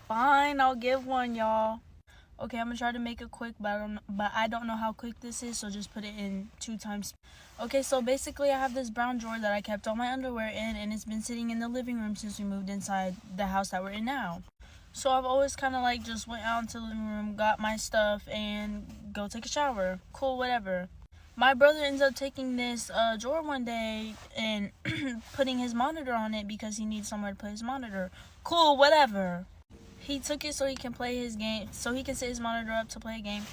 Fine, I'll give one, y'all. Okay, I'm gonna try to make it quick, but I don't know how quick this is, so just put it in 2 times. Okay, so basically I have this brown drawer that I kept all my underwear in, and it's been sitting in the living room since we moved inside the house that we're in now. So I've always kind of like just went out into the living room, got my stuff, and go take a shower. Cool, whatever. My brother ends up taking this drawer one day and putting his monitor on it because he needs somewhere to put his monitor. Cool, whatever. He took it so he can play his game, so he can set his monitor up to play a game.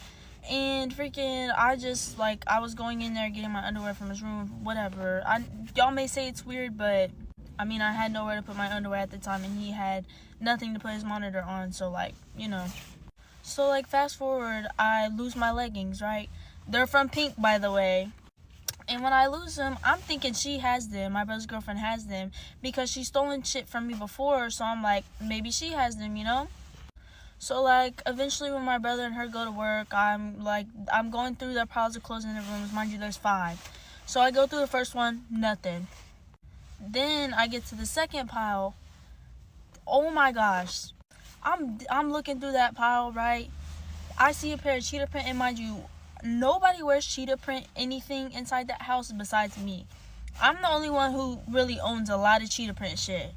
And freaking, I was going in there getting my underwear from his room, whatever. Y'all may say it's weird, but I mean, I had nowhere to put my underwear at the time, and he had nothing to put his monitor on, so So fast forward, I lose my leggings, right? They're from Pink, by the way. And when I lose them, I'm thinking she has them. My brother's girlfriend has them because she's stolen shit from me before. So I'm like, maybe she has them, So eventually when my brother and her go to work, I'm going through their piles of clothes in the rooms. Mind you, there's 5. So I go through the first one, nothing. Then I get to the second pile. Oh my gosh. I'm looking through that pile, right? I see a pair of cheetah print, and mind you, nobody wears cheetah print anything inside that house besides me. I'm the only one who really owns a lot of cheetah print shit.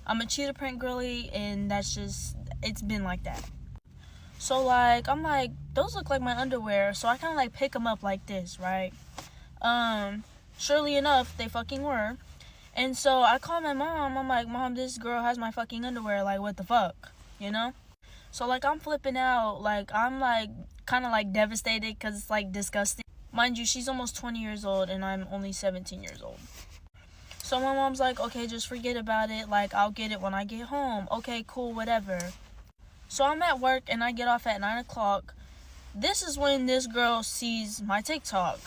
I'm a cheetah print girly, and that's just, it's been like that. So I'm like, those look like my underwear. So I kind of pick them up like this, right? Surely enough, they fucking were. And so I call my mom. I'm like, Mom, this girl has my fucking underwear. What the fuck? So I'm flipping out. I'm kind of devastated because it's disgusting. Mind you, she's almost 20 years old and I'm only 17 years old. So my mom's like, okay, just forget about it. I'll get it when I get home. Okay, cool, whatever. So I'm at work and I get off at 9 o'clock. This is when this girl sees my TikTok.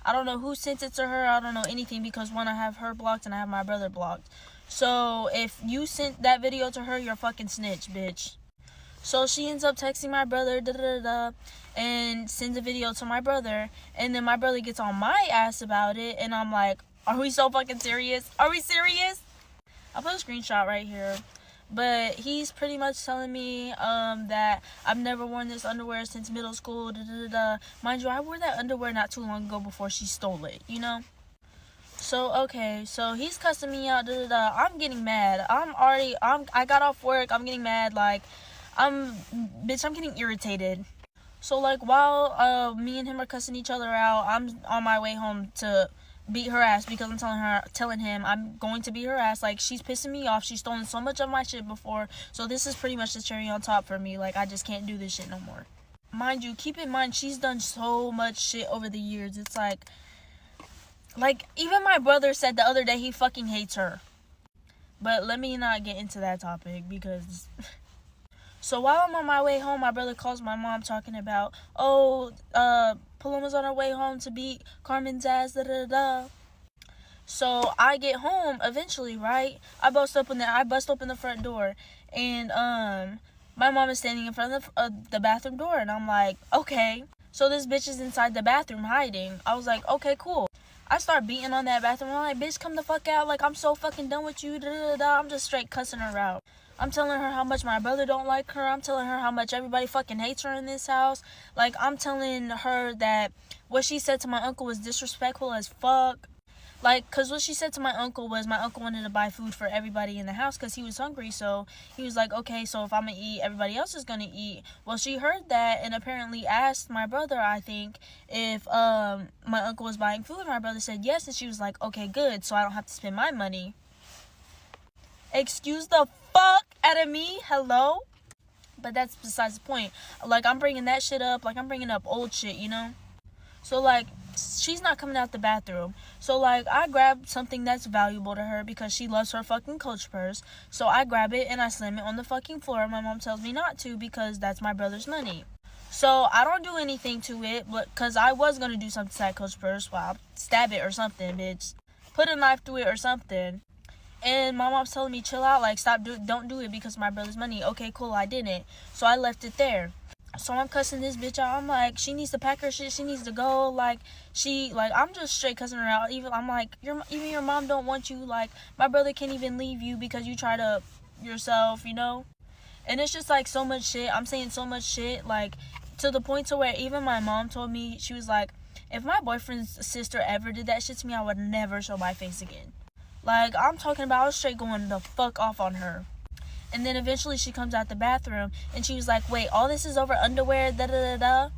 I don't know who sent it to her. I don't know anything because one, I have her blocked and I have my brother blocked. So if you sent that video to her, you're a fucking snitch, bitch. So she ends up texting my brother, and sends a video to my brother. And then my brother gets on my ass about it. And I'm like, are we so fucking serious? Are we serious? I'll put a screenshot right here. But he's pretty much telling me that I've never worn this underwear since middle school. Mind you, I wore that underwear not too long ago before she stole it, So, okay, so he's cussing me out. I'm getting mad. I got off work. I'm getting mad. I'm getting irritated. So, while me and him are cussing each other out, I'm on my way home to beat her ass because I'm telling him I'm going to beat her ass. She's pissing me off. She's stolen so much of my shit before. So this is pretty much the cherry on top for me. I just can't do this shit no more. Mind you, keep in mind, she's done so much shit over the years. It's even my brother said the other day he fucking hates her. But let me not get into that topic because... So while I'm on my way home, my brother calls my mom talking about, Paloma's on her way home to beat Carmen's ass, So I get home eventually, right? I bust open the front door, and my mom is standing in front of the bathroom door, and I'm like, okay. So this bitch is inside the bathroom hiding. I was like, okay, cool. I start beating on that bathroom. I'm like, bitch, come the fuck out. I'm so fucking done with you. I'm just straight cussing her out. I'm telling her how much my brother don't like her. I'm telling her how much everybody fucking hates her in this house. I'm telling her that what she said to my uncle was disrespectful as fuck. Because what she said to my uncle was my uncle wanted to buy food for everybody in the house because he was hungry. So he was like, okay, so if I'm going to eat, everybody else is going to eat. Well, she heard that and apparently asked my brother, I think, if my uncle was buying food. My brother said yes. And she was like, okay, good. So I don't have to spend my money. Excuse the fuck out of me. Hello? But that's besides the point. I'm bringing that shit up. I'm bringing up old shit, So, she's not coming out the bathroom. So, I grab something that's valuable to her because she loves her fucking Coach purse. So, I grab it and I slam it on the fucking floor. My mom tells me not to because that's my brother's money. So, I don't do anything to it because I was going to do something to that Coach purse. Well, stab it or something, bitch. Put a knife through it or something. And my mom's telling me, chill out, don't do it because my brother's money. Okay, cool, I didn't. So I left it there. So I'm cussing this bitch out. I'm like, she needs to pack her shit. She needs to go. I'm just straight cussing her out. I'm like, even your mom don't want you. My brother can't even leave you because you try to yourself, And it's just like so much shit. I'm saying so much shit, like to the point to where even my mom told me, she was like, if my boyfriend's sister ever did that shit to me, I would never show my face again. Like, I'm talking about, I was straight going the fuck off on her. And then eventually she comes out the bathroom and she was like, wait, all this is over underwear, da da da da.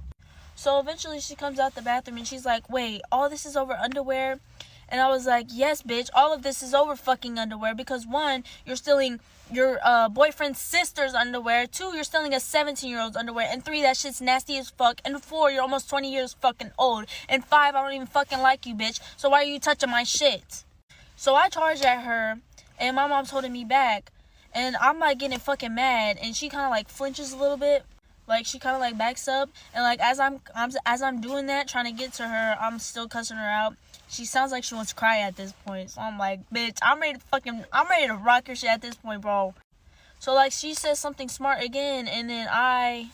So eventually she comes out the bathroom and she's like, wait, all this is over underwear? And I was like, yes, bitch, all of this is over fucking underwear, because 1, you're stealing your boyfriend's sister's underwear. 2, you're stealing a 17-year-old's underwear. And 3, that shit's nasty as fuck. And 4, you're almost 20 years fucking old. And 5, I don't even fucking like you, bitch. So why are you touching my shit? So I charged at her, and my mom's holding me back. And I'm like getting fucking mad, and she kind of like flinches a little bit. Like, she kind of like backs up, and like as I'm doing that, trying to get to her, I'm still cussing her out. She sounds like she wants to cry at this point. So I'm like, bitch, I'm ready to rock your shit at this point, bro. So like she says something smart again, and then I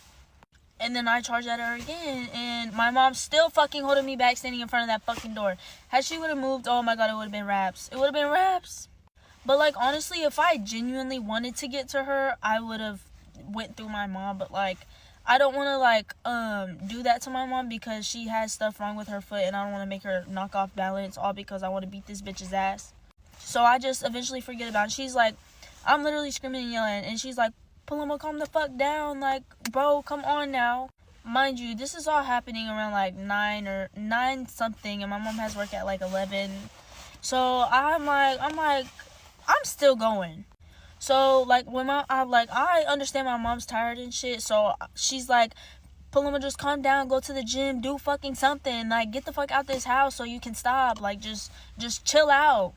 charge at her again, and my mom's still fucking holding me back, standing in front of that fucking door. Had she would have moved, oh my god, it would have been raps. It would have been raps. But like, honestly, if I genuinely wanted to get to her, I would have went through my mom. But like, I don't want to like do that to my mom, because she has stuff wrong with her foot, and I don't want to make her knock off balance, all because I want to beat this bitch's ass. So I just eventually forget about it. She's like, I'm literally screaming and yelling, and she's like, Paloma, calm the fuck down, like, bro, come on now. Mind you, this is all happening around like 9 something, and my mom has work at like 11. So I'm still going. So like, when I understand my mom's tired and shit, so she's like, Paloma, just calm down, go to the gym, do fucking something, like, get the fuck out this house so you can stop, like, just chill out.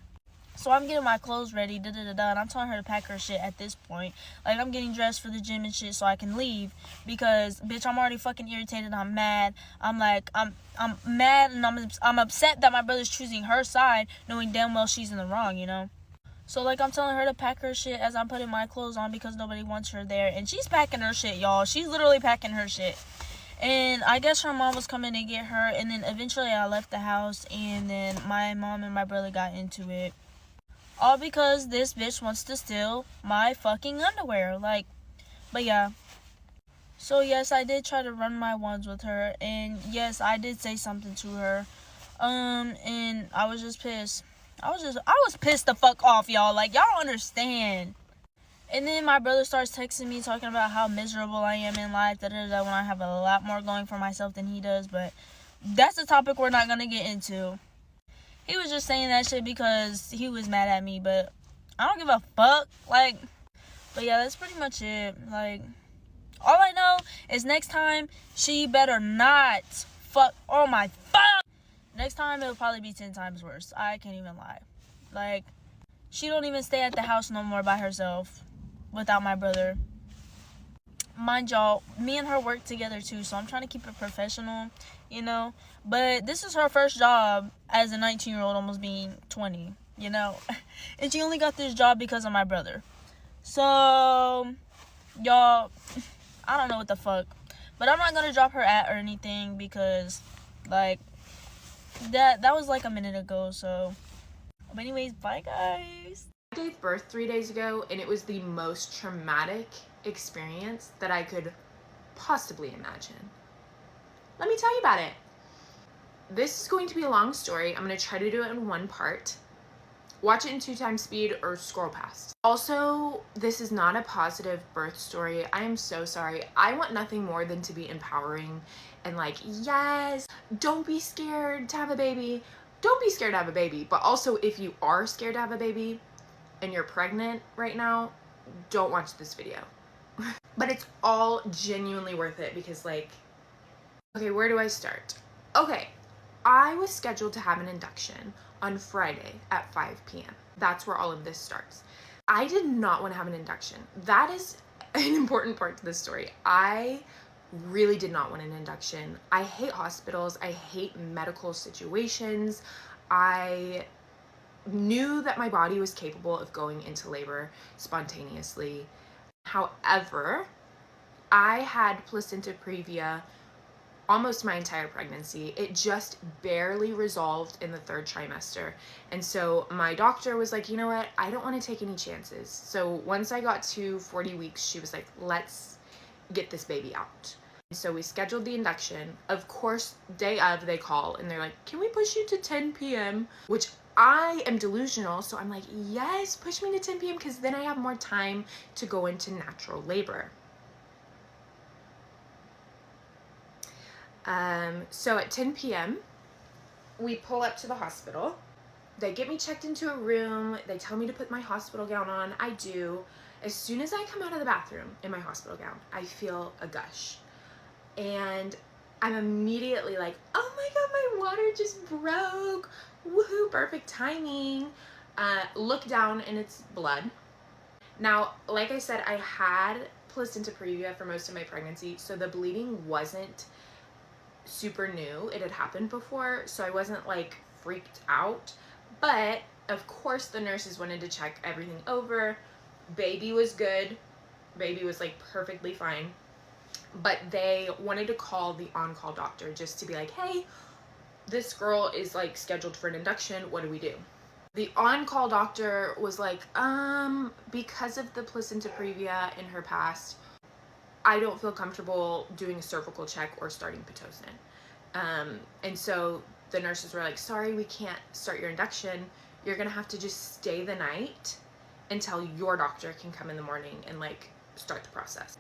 So I'm getting my clothes ready, da da da da, and I'm telling her to pack her shit at this point. Like, I'm getting dressed for the gym and shit so I can leave, because bitch, I'm already fucking irritated. I'm mad. I'm like, I'm mad, and I'm upset that my brother's choosing her side, knowing damn well she's in the wrong, you know. So like, I'm telling her to pack her shit as I'm putting my clothes on, because nobody wants her there, and she's packing her shit, y'all. She's literally packing her shit. And I guess her mom was coming to get her, and then eventually I left the house, and then my mom and my brother got into it. All because this bitch wants to steal my fucking underwear. Like, but yeah. So yes, I did try to run my ones with her, and yes, I did say something to her. And I was just pissed. I was pissed the fuck off, y'all. Like, y'all understand. And then my brother starts texting me, talking about how miserable I am in life, when I have a lot more going for myself than he does. But that's a topic we're not gonna get into. He was just saying that shit because he was mad at me, but I don't give a fuck. Like, but yeah, that's pretty much it. Like, all I know is next time she better not fuck. Oh my fuck. Next time it'll probably be 10 times worse. I can't even lie. Like, she don't even stay at the house no more by herself without my brother. Mind y'all, me and her work together too, so I'm trying to keep it professional, you know. But this is her first job as a 19-year-old, almost being 20, you know. And she only got this job because of my brother. So, y'all, I don't know what the fuck. But I'm not gonna drop her at or anything, because, like, that was like a minute ago. So, but anyways, bye guys. I gave birth 3 days ago, and it was the most traumatic experience that I could possibly imagine. Let me tell you about it. This is going to be a long story. I'm going to try to do it in one part. Watch it in 2x speed or scroll past. Also, this is not a positive birth story. I am so sorry. I want nothing more than to be empowering and like, yes, don't be scared to have a baby. Don't be scared to have a baby. But also, if you are scared to have a baby and you're pregnant right now, don't watch this video. But it's all genuinely worth it, because like, okay, where do I start? Okay, I was scheduled to have an induction on Friday at 5 p.m. That's where all of this starts. I did not want to have an induction. That is an important part to this story. I really did not want an induction. I hate hospitals. I hate medical situations. I knew that my body was capable of going into labor spontaneously. However, I had placenta previa almost my entire pregnancy. It just barely resolved in the 3rd trimester. And so my doctor was like, you know what? I don't want to take any chances. So once I got to 40 weeks, she was like, let's get this baby out. So we scheduled the induction. Of course, day of, they call and they're like, can we push you to 10 p.m.? Which I am delusional. So I'm like, yes, push me to 10 p.m. because then I have more time to go into natural labor. So at 10 p.m., we pull up to the hospital. They get me checked into a room. They tell me to put my hospital gown on. I do. As soon as I come out of the bathroom in my hospital gown, I feel a gush. And I'm immediately like, oh my God, my water just broke. Woohoo, perfect timing. Look down and it's blood. Now, like I said, I had placenta previa for most of my pregnancy, so the bleeding wasn't super new. It had happened before, so I wasn't like freaked out. But of course the nurses wanted to check everything over. Baby was good. Baby was like perfectly fine. But they wanted to call the on-call doctor just to be like, hey, this girl is like scheduled for an induction. What do we do? The on-call doctor was like, because of the placenta previa in her past, I don't feel comfortable doing a cervical check or starting Pitocin. And so the nurses were like, sorry, we can't start your induction. You're gonna have to just stay the night until your doctor can come in the morning and like start the process.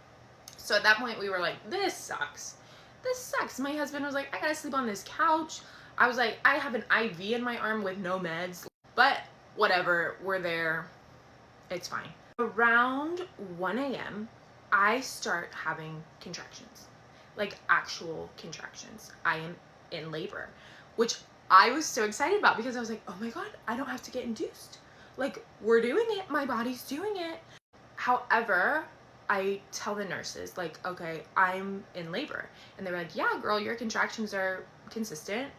So at that point we were like, this sucks. This sucks. My husband was like, I gotta sleep on this couch. I was like, I have an IV in my arm with no meds, but whatever, we're there. It's fine. Around 1 a.m., I start having contractions, like actual contractions. I am in labor, which I was so excited about because I was like, oh my God, I don't have to get induced. Like, we're doing it. My body's doing it. However, I tell the nurses, like, okay, I'm in labor. And they're like, yeah, girl, your contractions are consistent.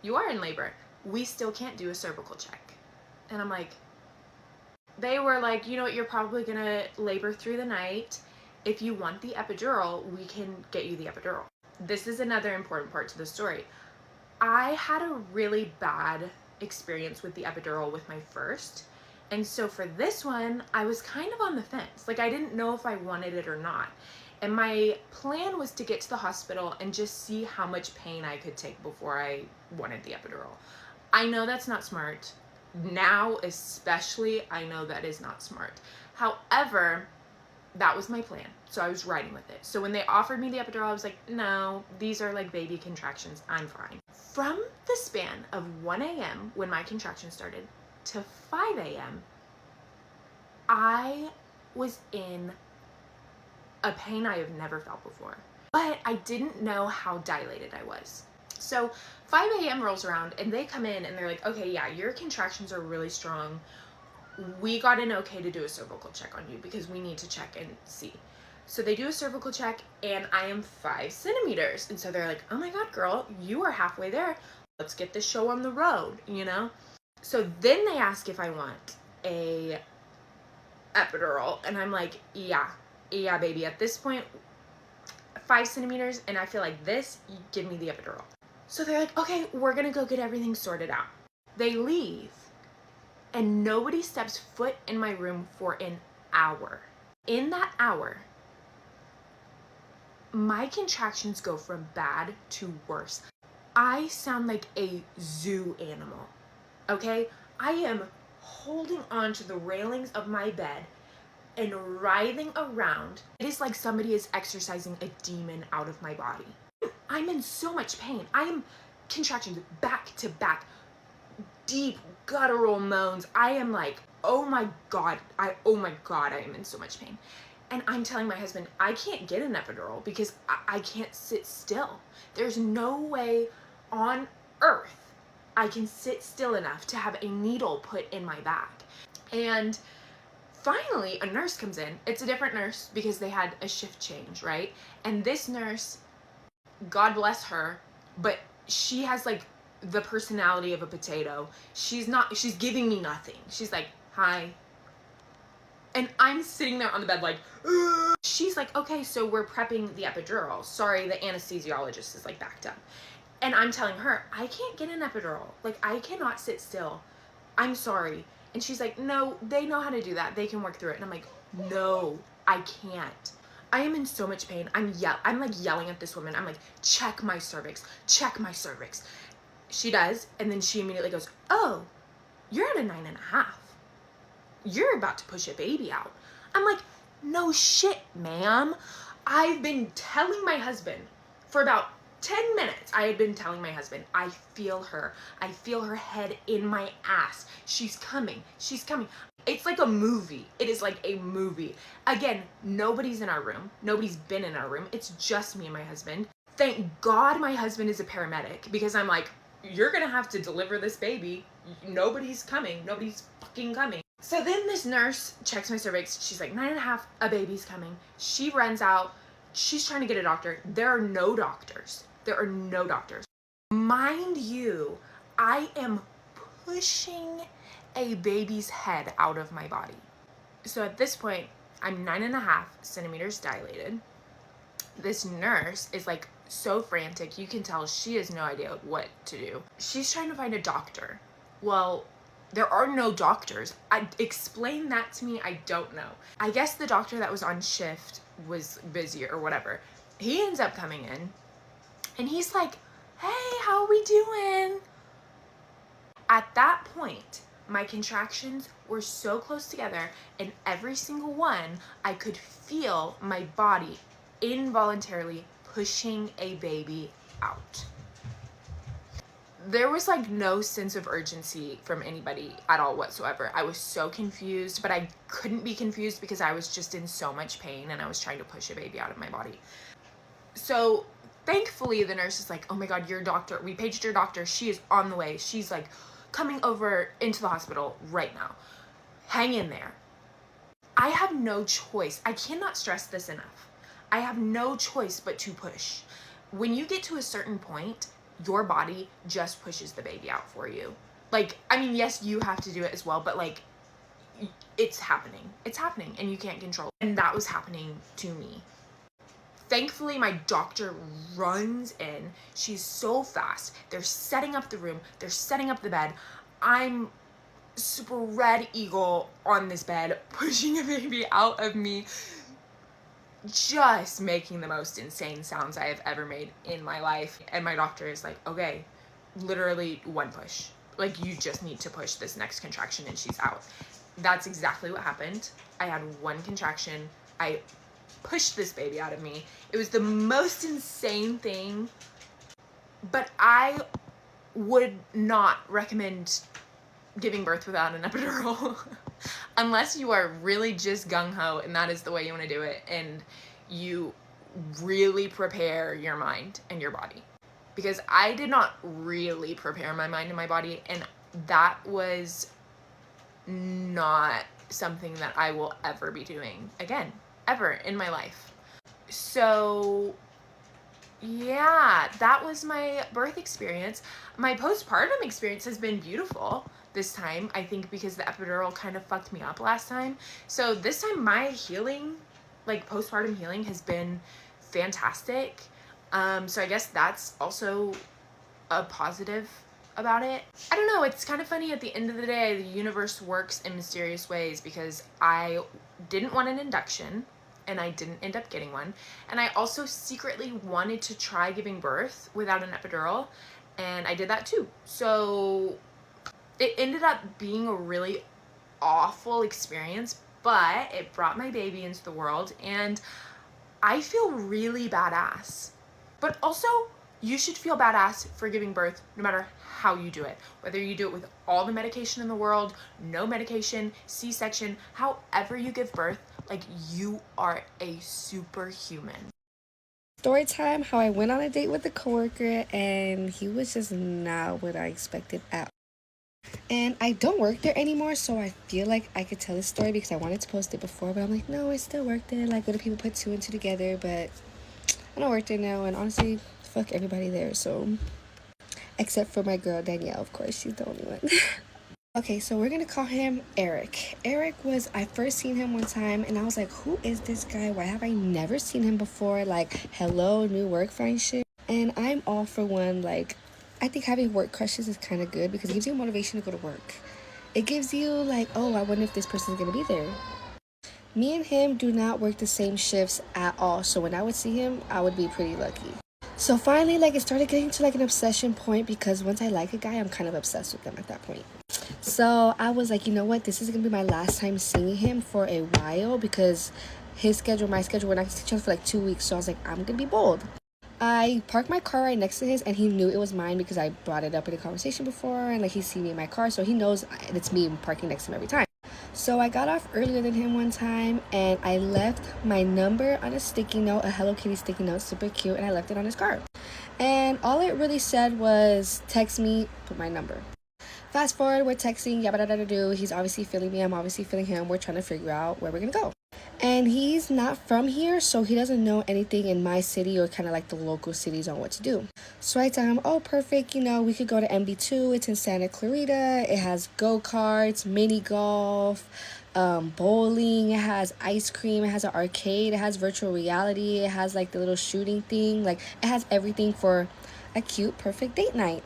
You are in labor. We still can't do a cervical check. And I'm like, they were like, you know what, you're probably gonna labor through the night. If you want the epidural, we can get you the epidural. This is another important part to the story. I had a really bad experience with the epidural with my first. And so for this one, I was kind of on the fence. Like, I didn't know if I wanted it or not. And my plan was to get to the hospital and just see how much pain I could take before I wanted the epidural. I know that's not smart. Now, especially, I know that is not smart. However, that was my plan. So I was riding with it. So when they offered me the epidural, I was like, no, these are like baby contractions. I'm fine. From the span of 1 a.m. when my contractions started to 5 a.m., I was in a pain I have never felt before. But I didn't know how dilated I was. So 5 a.m. rolls around and they come in and they're like, okay, yeah, your contractions are really strong. We got an okay to do a cervical check on you because we need to check and see. So they do a cervical check and I am 5 centimeters. And so they're like, oh my God, girl, you are halfway there. Let's get this show on the road, you know? So then they ask if I want a epidural. And I'm like, yeah, baby. At this point, 5 centimeters and I feel like this, you give me the epidural. So they're like, okay, we're gonna go get everything sorted out. They leave and nobody steps foot in my room for an hour. In that hour, my contractions go from bad to worse. I sound like a zoo animal, okay? I am holding on to the railings of my bed and writhing around. It is like somebody is exorcising a demon out of my body. I'm in so much pain. I am contractions back to back, deep guttural moans. I am like, oh my God, I am in so much pain. And I'm telling my husband, I can't get an epidural because I can't sit still. There's no way on earth I can sit still enough to have a needle put in my back. And finally, a nurse comes in. It's a different nurse because they had a shift change, right? And this nurse, God bless her, but she has like the personality of a potato. She's giving me nothing. She's like, hi, And I'm sitting there on the bed like, ugh. She's like, okay, so we're prepping the epidural. Sorry, the anesthesiologist is like backed up. And I'm telling her, I can't get an epidural. Like, I cannot sit still. I'm sorry. And she's like, no, they know how to do that. They can work through it. And I'm like, no, I can't. I am in so much pain. I'm like yelling at this woman. I'm like, check my cervix, check my cervix. She does. And then she immediately goes, oh, you're at a 9.5. You're about to push a baby out. I'm like, no shit, ma'am. I've been telling my husband for about 10 minutes. I had been telling my husband, I feel her. I feel her head in my ass. She's coming. She's coming. It's like a movie. It is like a movie. Again, nobody's in our room. Nobody's been in our room. It's just me and my husband. Thank God my husband is a paramedic, because I'm like, you're gonna have to deliver this baby. Nobody's coming. Nobody's fucking coming. So then this nurse checks my cervix. She's like, 9.5, a baby's coming. She runs out. She's trying to get a doctor. There are no doctors. There are no doctors. Mind you, I am pushing a baby's head out of my body. So at this point, I'm 9.5 centimeters dilated. This nurse is like so frantic. You can tell she has no idea what to do. She's trying to find a doctor. Well, there are no doctors. Explain that to me. I don't know. I guess the doctor that was on shift was busy or whatever. He ends up coming in and he's like, hey, how are we doing? At that point, my contractions were so close together, and every single one, I could feel my body involuntarily pushing a baby out. There was like no sense of urgency from anybody at all whatsoever. I was so confused, but I couldn't be confused because I was just in so much pain and I was trying to push a baby out of my body. So thankfully the nurse is like, oh my God, your doctor, we paged your doctor. She is on the way. She's like coming over into the hospital right now. Hang in there. I have no choice. I cannot stress this enough. I have no choice but to push. When you get to a certain point, your body just pushes the baby out for you. Like, I mean, yes, you have to do it as well, but like, it's happening. It's happening and you can't control it. And that was happening to me. Thankfully, my doctor runs in. She's so fast. They're setting up the room. They're setting up the bed. I'm spread eagle on this bed, pushing a baby out of me, just making the most insane sounds I have ever made in my life. And my doctor is like, okay, literally one push. Like, you just need to push this next contraction and she's out. That's exactly what happened. I had one contraction. I pushed this baby out of me. It was the most insane thing, but I would not recommend giving birth without an epidural unless you are really just gung-ho and that is the way you want to do it, and you really prepare your mind and your body, because I did not really prepare my mind and my body, and that was not something that I will ever be doing again, ever in my life. So yeah, that was my birth experience. My postpartum experience has been beautiful this time, I think, because the epidural kind of fucked me up last time. So this time my healing, like postpartum healing, has been fantastic. So I guess that's also a positive about it. I don't know, it's kind of funny. At the end of the day, the universe works in mysterious ways, because I didn't want an induction and I didn't end up getting one. And I also secretly wanted to try giving birth without an epidural, and I did that too. So it ended up being a really awful experience, but it brought my baby into the world and I feel really badass. But also, you should feel badass for giving birth no matter how you do it. Whether you do it with all the medication in the world, no medication, C-section, however you give birth, like, you are a superhuman. Story time, how I went on a date with a coworker and he was just not what I expected at all. And I don't work there anymore, so I feel like I could tell this story because I wanted to post it before, but I'm like, no, I still work there. Like, what do people put two and two together? But I don't work there now, and honestly, fuck everybody there. So, except for my girl Danielle, of course, she's the only one. Okay, so we're gonna call him Eric. Eric was, I first seen him one time and I was like, who is this guy? Why have I never seen him before? Like, hello, new work friendship. And I'm all for one, like, I think having work crushes is kind of good because it gives you motivation to go to work. It gives you, like, oh, I wonder if this person's gonna be there. Me and him do not work the same shifts at all, so when I would see him, I would be pretty lucky. So finally, like, it started getting to like an obsession point because once I like a guy, I'm kind of obsessed with them at that point. So I was like, you know what, this is gonna be my last time seeing him for a while because his schedule, my schedule, we're not gonna see each other for like 2 weeks. So I was like, I'm gonna be bold. I parked my car right next to his, and he knew it was mine because I brought it up in a conversation before, and like he's seen me in my car, so he knows it's me parking next to him every time. So I got off earlier than him one time, and I left my number on a sticky note, a Hello Kitty sticky note, super cute, and I left it on his car. And all it really said was, text me, put my number. Fast forward, we're texting, yabba da da do. He's obviously feeling me, I'm obviously feeling him. We're trying to figure out where we're gonna go. And he's not from here, so he doesn't know anything in my city or kind of like the local cities on what to do. So I tell him, oh, perfect, you know, we could go to MB2. It's in Santa Clarita. It has go-karts, mini golf, bowling. It has ice cream. It has an arcade. It has virtual reality. It has like the little shooting thing. Like, it has everything for a cute, perfect date night.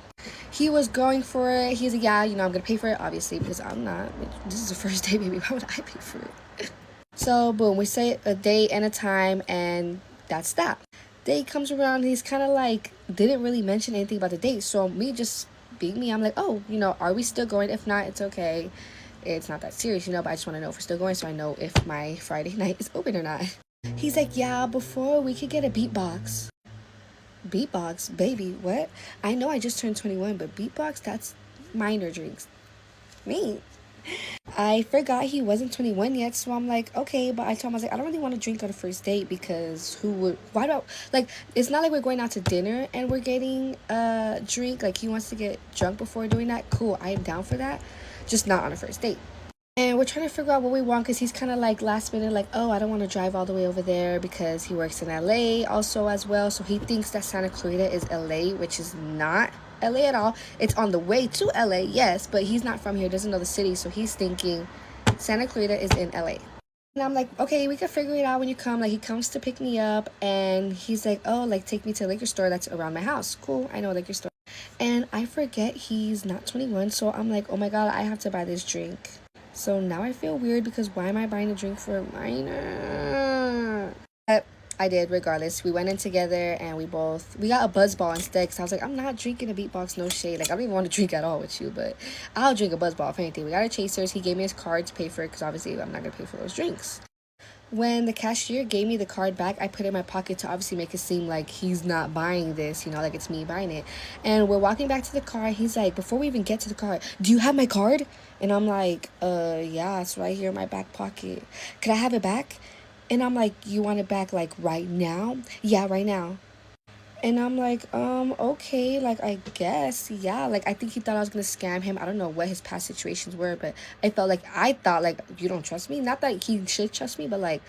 He was going for it. He's like, yeah, you know, I'm gonna pay for it, obviously, because I'm not. This is the first date, baby. Why would I pay for it? So boom, we say a date and a time, and that's that. Date comes around, he's kind of like didn't really mention anything about the date. So me just being me, I'm like, oh, you know, are we still going? If not, it's okay. It's not that serious, you know, but I just want to know if we're still going so I know if my Friday night is open or not. He's like, yeah, before we could get a beatbox. Beatbox, baby, what? I know I just turned 21, but beatbox, that's minor drinks. Me. I forgot he wasn't 21 yet, so I'm like, okay, but I told him, I was like, I don't really want to drink on a first date because why do I, like, it's not like we're going out to dinner and we're getting a drink, like, he wants to get drunk before doing that, cool, I am down for that, just not on a first date. And we're trying to figure out what we want because he's kind of like last minute, like, oh, I don't want to drive all the way over there because he works in LA also as well. So he thinks that Santa Clarita is LA, which is not LA at all. It's on the way to LA, yes, but he's not from here, doesn't know the city. So he's thinking Santa Clarita is in LA. And I'm like, okay, we can figure it out when you come. Like, he comes to pick me up and he's like, oh, like, take me to a liquor store that's around my house. Cool, I know a liquor store. And I forget he's not 21. So I'm like, oh my God, I have to buy this drink. So now I feel weird because why am I buying a drink for a minor? But I did regardless. We went in together and we got a buzz ball instead because I was like, I'm not drinking a beatbox, no shade. Like, I don't even want to drink at all with you, but I'll drink a buzz ball if anything. We got a chasers. He gave me his card to pay for it because obviously I'm not going to pay for those drinks. When the cashier gave me the card back, I put it in my pocket to obviously make it seem like he's not buying this, you know, like it's me buying it. And we're walking back to the car. He's like, before we even get to the car, do you have my card? And I'm like, yeah, it's right here in my back pocket. Could I have it back? And I'm like, you want it back like right now? Yeah, right now. And I'm like, okay, like, I guess, yeah. Like, I think he thought I was gonna scam him. I don't know what his past situations were, but I thought, like, you don't trust me? Not that he should trust me, but, like,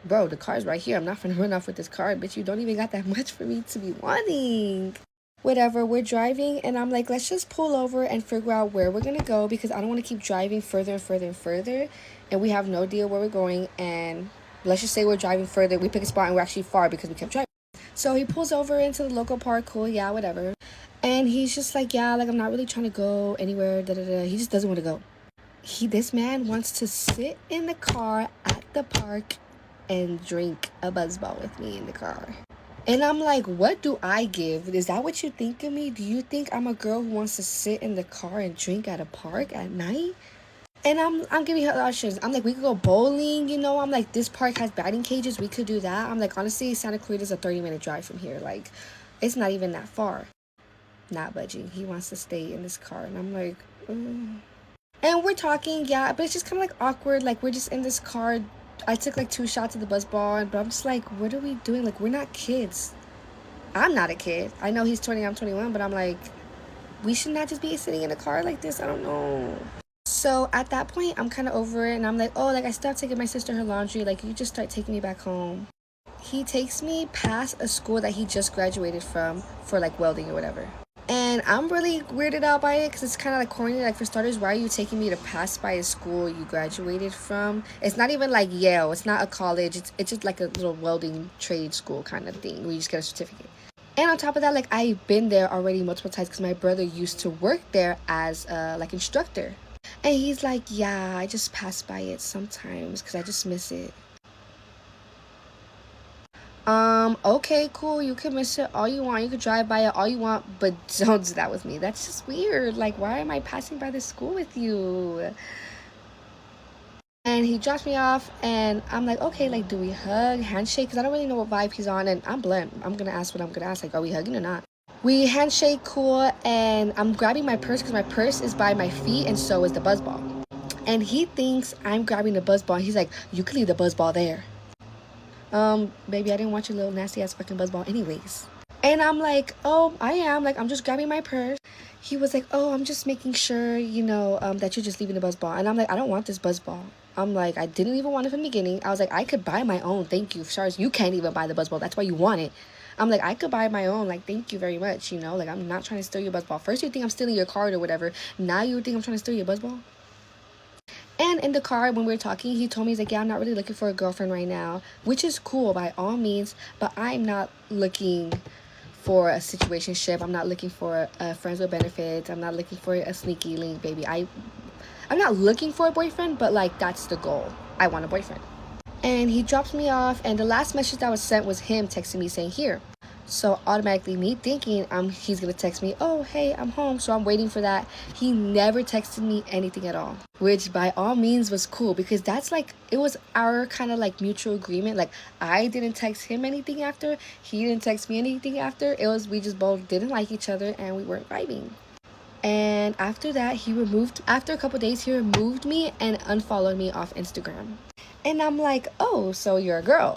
bro, the car's right here. I'm not gonna run off with this car, bitch. You don't even got that much for me to be wanting. Whatever, we're driving, and I'm like, let's just pull over and figure out where we're gonna go because I don't want to keep driving further and further and further, and we have no idea where we're going, and let's just say we're driving further. We pick a spot, and we're actually far because we kept driving. So he pulls over into the local park, cool, yeah, whatever. And he's just like, yeah, like, I'm not really trying to go anywhere, da-da-da. He just doesn't want to go. This man wants to sit in the car at the park and drink a buzzball with me in the car. And I'm like, what do I give? Is that what you think of me? Do you think I'm a girl who wants to sit in the car and drink at a park at night? And I'm giving her options. I'm like, we could go bowling, you know. I'm like, this park has batting cages. We could do that. I'm like, honestly, Santa Clarita is a 30-minute drive from here. Like, it's not even that far. Not budging. He wants to stay in this car. And I'm like, And we're talking, yeah, but it's just kind of like awkward. Like, we're just in this car. I took like 2 shots of the buzz ball, but I'm just like, what are we doing? Like, we're not kids. I'm not a kid. I know he's 20, I'm 21, but I'm like, we should not just be sitting in a car like this. I don't know. So at that point, I'm kind of over it, and I'm like, oh, like, I stopped taking my sister her laundry. Like, you just start taking me back home. He takes me past a school that he just graduated from for like welding or whatever. And And I'm really weirded out by it because it's kind of like corny. Like, for starters, why are you taking me to pass by a school you graduated from? It's not even like Yale. It's not a college. It's just like a little welding trade school kind of thing where you just get a certificate. And on top of that, like, I've been there already multiple times because my brother used to work there as a like instructor. And he's like, yeah, I just pass by it sometimes because I just miss it. Okay, cool. You can miss it all you want. You can drive by it all you want, but don't do that with me. That's just weird. Like, why am I passing by this school with you? And he drops me off, and I'm like, okay, like, do we hug, handshake? Because I don't really know what vibe he's on, and I'm blunt. I'm gonna ask what I'm gonna ask. Like, are we hugging or not? We handshake, cool, and I'm grabbing my purse because my purse is by my feet, and so is the buzz ball. And he thinks I'm grabbing the buzz ball, and he's like, you can leave the buzz ball there. Baby, I didn't want your little nasty ass fucking buzzball anyways. And I'm like, oh, I am. Like, I'm just grabbing my purse. He was like, oh, I'm just making sure, that you're just leaving the buzzball. And I'm like, I don't want this buzzball. I'm like, I didn't even want it from the beginning. I was like, I could buy my own. Thank you. Stars, you can't even buy the buzzball. That's why you want it. I'm like, I could buy my own. Like, thank you very much. Like, I'm not trying to steal your buzzball. First, you think I'm stealing your card or whatever. Now you think I'm trying to steal your buzzball? And in the car, when we were talking, he told me, he's like, yeah, I'm not really looking for a girlfriend right now, which is cool by all means, but I'm not looking for a situationship. I'm not looking for friends with benefits. I'm not looking for a sneaky link, baby. I'm not looking for a boyfriend, but, like, that's the goal. I want a boyfriend. And he drops me off, and the last message that was sent was him texting me saying, here. So automatically me thinking he's gonna text me, oh, hey, I'm home. So I'm waiting for that. He never texted me anything at all, which by all means was cool because that's like, it was our kind of like mutual agreement. Like, I didn't text him anything after. He didn't text me anything after. It was, we just both didn't like each other and we weren't vibing. And after that, after a couple days, he removed me and unfollowed me off Instagram. And I'm like, oh, so you're a girl.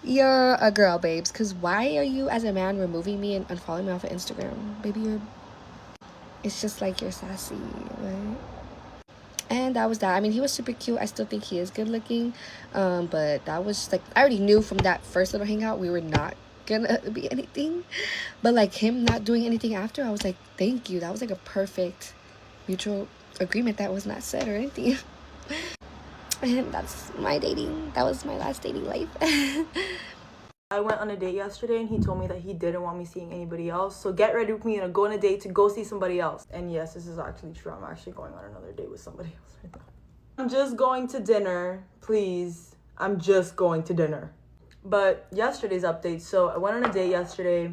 You're a girl, babes, because why are you as a man removing me and unfollowing me off of Instagram? Baby, it's just like you're sassy, right? And that was that. I mean, he was super cute. I still think he is good looking. But that was like, I already knew from that first little hangout we were not gonna be anything. But like him not doing anything after, I was like, thank you. That was like a perfect mutual agreement that was not said or anything. And that's my dating. That was my last dating life. I went on a date yesterday and he told me that he didn't want me seeing anybody else. So get ready with me to go on a date to go see somebody else. And yes, this is actually true. I'm actually going on another date with somebody else right now. I'm just going to dinner, please. I'm just going to dinner. But yesterday's update. So I went on a date yesterday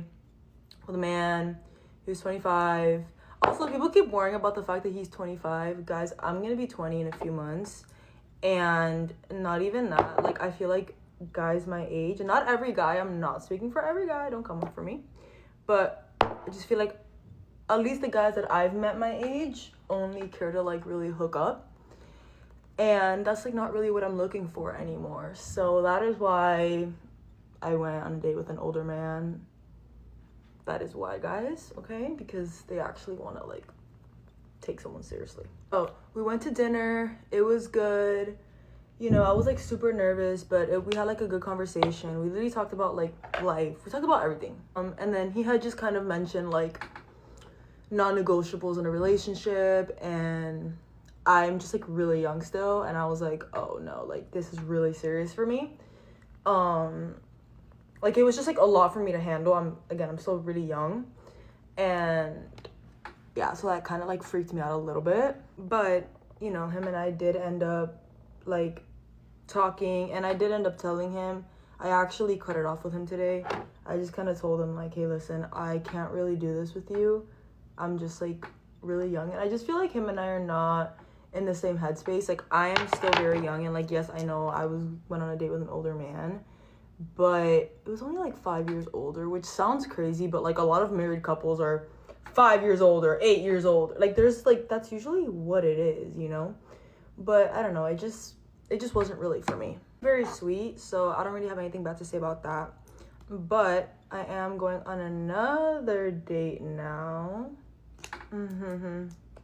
with a man who's 25. Also, people keep worrying about the fact that he's 25. Guys, I'm going to be 20 in a few months. And not even that, like, I feel like guys my age, and not every guy, I'm not speaking for every guy, don't come up for me, but I just feel like at least the guys that I've met my age only care to like really hook up, and that's like not really what I'm looking for anymore. So that is why I went on a date with an older man. That is why, guys, okay? Because they actually want to like take someone seriously. Oh, we went to dinner. It was good. I was like super nervous, but we had like a good conversation. We literally talked about like life. We talked about everything. And then he had just kind of mentioned like non-negotiables in a relationship, and I'm just like really young still, and I was like, oh no, like this is really serious for me. Like it was just like a lot for me to handle. I'm still really young, and yeah, so that kind of like freaked me out a little bit. But him and I did end up like talking, and I did end up telling him. I actually cut it off with him today. I just kind of told him like, hey, listen, I can't really do this with you. I'm just like really young, and I just feel like him and I are not in the same headspace. Like, I am still very young, and like, yes, I know I went on a date with an older man, but it was only like 5 years older, which sounds crazy, but like a lot of married couples are 5 years older, 8 years old. Like, there's like, that's usually what it is, but I don't know, it just wasn't really for me. Very sweet, so I don't really have anything bad to say about that. But I am going on another date now.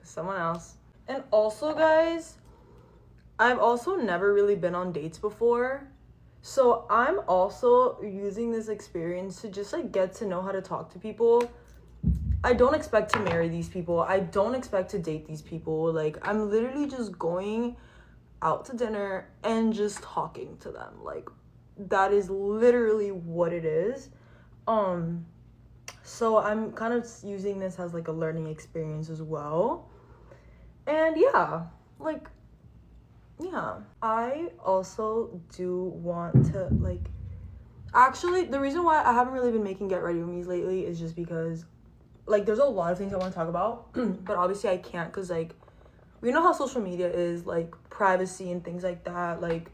Someone else. And also, guys, I've also never really been on dates before. So I'm also using this experience to just like get to know how to talk to people. I don't expect to marry these people. I don't expect to date these people. Like, I'm literally just going out to dinner and just talking to them. Like, that is literally what it is. So I'm kind of using this as like a learning experience as well. And yeah, like, yeah. I also do want to, like, actually, the reason why I haven't really been making Get Ready With Me's lately is just because, like, there's a lot of things I want to talk about, but obviously I can't because, like, we know how social media is, like, privacy and things like that. Like,